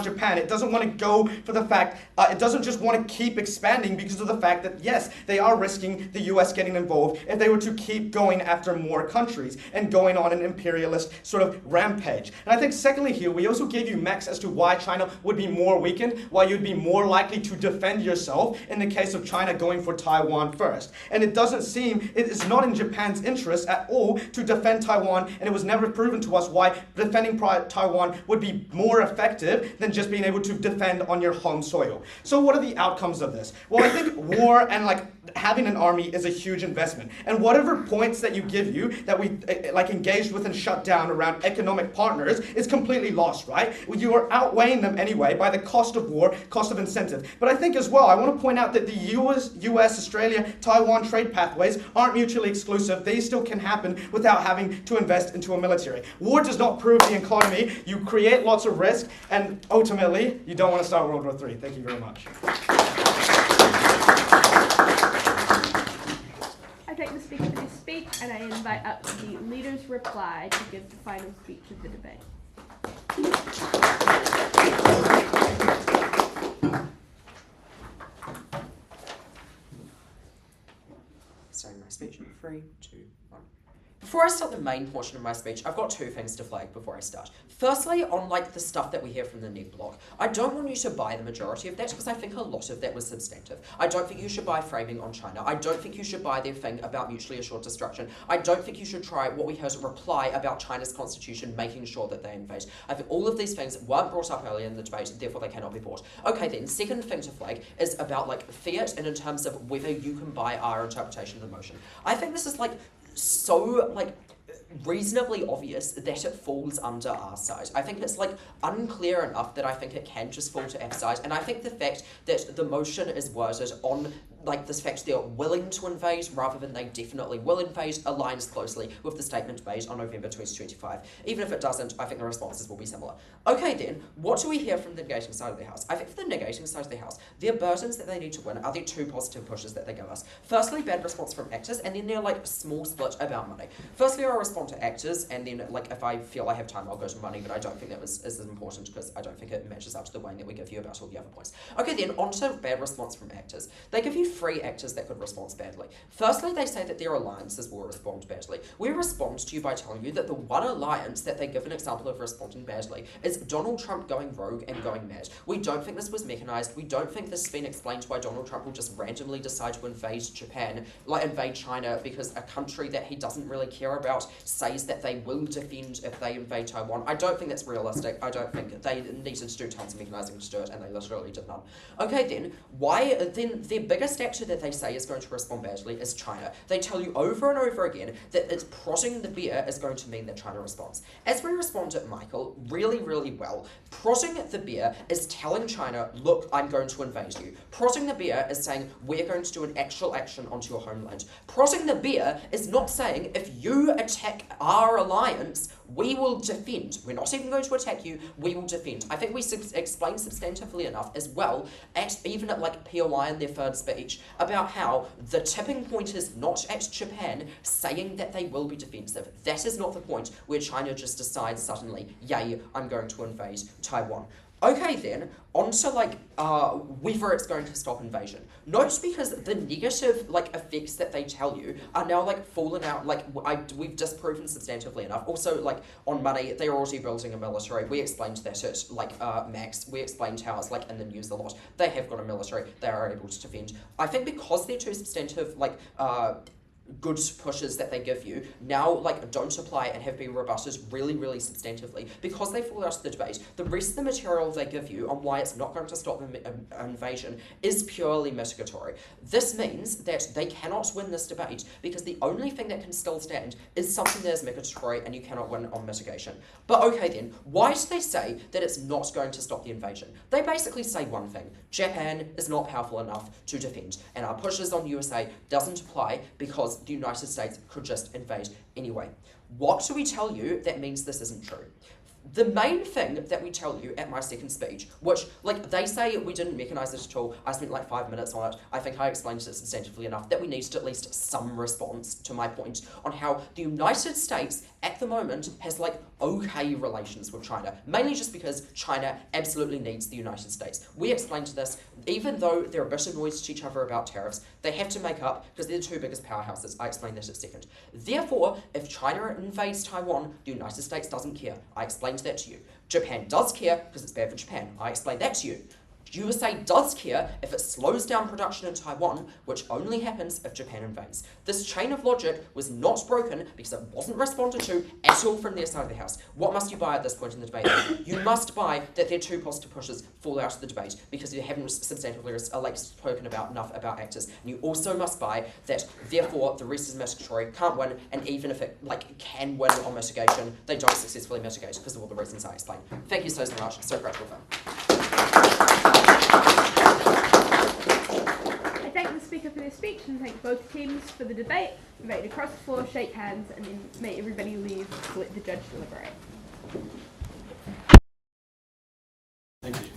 Japan. It doesn't want to go for the fact, it doesn't just want to keep expanding because of the fact that, yes, they are risking the US getting involved if they were to keep going after more countries and going on an imperialist sort of rampage. And I think secondly here, we also gave you mechs as to why China would be more weakened, why you'd be more likely to defend yourself in the case of China going for Taiwan first. And it is not in Japan's interest at all to defend Taiwan, and it was never proven to us why defending Taiwan would be more effective than just being able to defend on your home soil. So what are the outcomes of this? Well, I think war and having an army is a huge investment. And whatever points that you give you that we engaged with and shut down around economic partners is completely lost, right? You are outweighing them anyway by the cost of war, cost of incentive. But I think as well, I want to point out that the US, Australia, Taiwan trade pathways aren't mutually exclusive. They still can happen without having to invest into a military. War does not prove the economy. You create lots of risk, and ultimately, you don't want to start World War III. Thank you very much. I thank the speaker for his speech, and I invite up the leader's reply to give the final speech of the debate. starting my speech in 3, 2, 1. Before I start the main portion of my speech, I've got two things to flag before I start. Firstly, on the stuff that we hear from the net block, I don't want you to buy the majority of that because I think a lot of that was substantive. I don't think you should buy framing on China. I don't think you should buy their thing about mutually assured destruction. I don't think you should try what we heard reply about China's constitution making sure that they invade. I think all of these things weren't brought up earlier in the debate, therefore they cannot be bought. Okay then, second thing to flag is about fiat and in terms of whether you can buy our interpretation of the motion. I think this is so reasonably obvious that it falls under our side. I think it's unclear enough that I think it can just fall to F side, and I think the fact that the motion is worded on this fact they're willing to invade rather than they definitely will invade aligns closely with the statement made on November 2025. Even if it doesn't, I think the responses will be similar. Okay then, what do we hear from the negating side of the House? I think for the negating side of the House, their burdens that they need to win are their two positive pushes that they give us. Firstly, bad response from actors, and then they're small split about money. Firstly, I'll respond to actors, and then if I feel I have time, I'll go to money, but I don't think that was as important because I don't think it matches up to the way that we give you about all the other points. Okay then, on to bad response from actors. They give you 3 actors that could respond badly. Firstly, they say that their alliances will respond badly. We respond to you by telling you that the one alliance that they give an example of responding badly is Donald Trump going rogue and going mad. We don't think this was mechanized. We don't think this has been explained why Donald Trump will just randomly decide to invade Japan, invade China, because a country that he doesn't really care about says that they will defend if they invade Taiwan. I don't think that's realistic. I don't think they needed to do tons of mechanizing to do it, and they literally did none. Okay then, their biggest actor that they say is going to respond badly is China. They tell you over and over again that it's prodding the bear is going to mean that China responds. As we respond at Michael really, really well, prodding the bear is telling China, look, I'm going to invade you. Prodding the bear is saying, we're going to do an actual action onto your homeland. Prodding the bear is not saying, if you attack our alliance, we will defend. We're not even going to attack you, we will defend. I think we explained substantively enough as well, even at POI in their third speech, about how the tipping point is not at Japan saying that they will be defensive. That is not the point where China just decides suddenly, yay, I'm going to invade Taiwan. Okay then, on to whether it's going to stop invasion. Note because the negative effects that they tell you are now fallen out, we've disproven substantively enough. Also on money, they're already building a military. We explained that at Max. We explained how it's in the news a lot. They have got a military. They are able to defend. I think because they're two substantive good pushes that they give you now don't apply and have been rebutted really, really substantively because they fall out of the debate. The rest of the material they give you on why it's not going to stop invasion is purely mitigatory. This means that they cannot win this debate because the only thing that can still stand is something that is mitigatory and you cannot win on mitigation. But okay then, why do they say that it's not going to stop the invasion? They basically say one thing: Japan is not powerful enough to defend, and our pushes on USA doesn't apply because the United States could just invade anyway. What do we tell you that means this isn't true? The main thing that we tell you at my second speech, which, they say we didn't mechanize it at all, I spent 5 minutes on it, I think I explained it substantively enough, that we needed at least some response to my point on how the United States at the moment has okay relations with China, mainly just because China absolutely needs the United States. We explained this, even though they're a bit annoyed to each other about tariffs, they have to make up because they're the two biggest powerhouses. I explained that at second. Therefore, if China invades Taiwan, the United States doesn't care. I explained that to you. Japan does care because it's bad for Japan. I explained that to you. USA does care if it slows down production in Taiwan, which only happens if Japan invades. This chain of logic was not broken because it wasn't responded to at all from their side of the House. What must you buy at this point in the debate? You must buy that their two positive pushes fall out of the debate because you haven't substantively spoken about enough about actors. And you also must buy that, therefore, the rest is mitigatory, can't win, and even if it can win on mitigation, they don't successfully mitigate because of all the reasons I explained. Thank you so much. So grateful for I thank the speaker for their speech and thank both teams for the debate. Invite across the floor, shake hands, and then may everybody leave to let the judge deliberate. Thank you.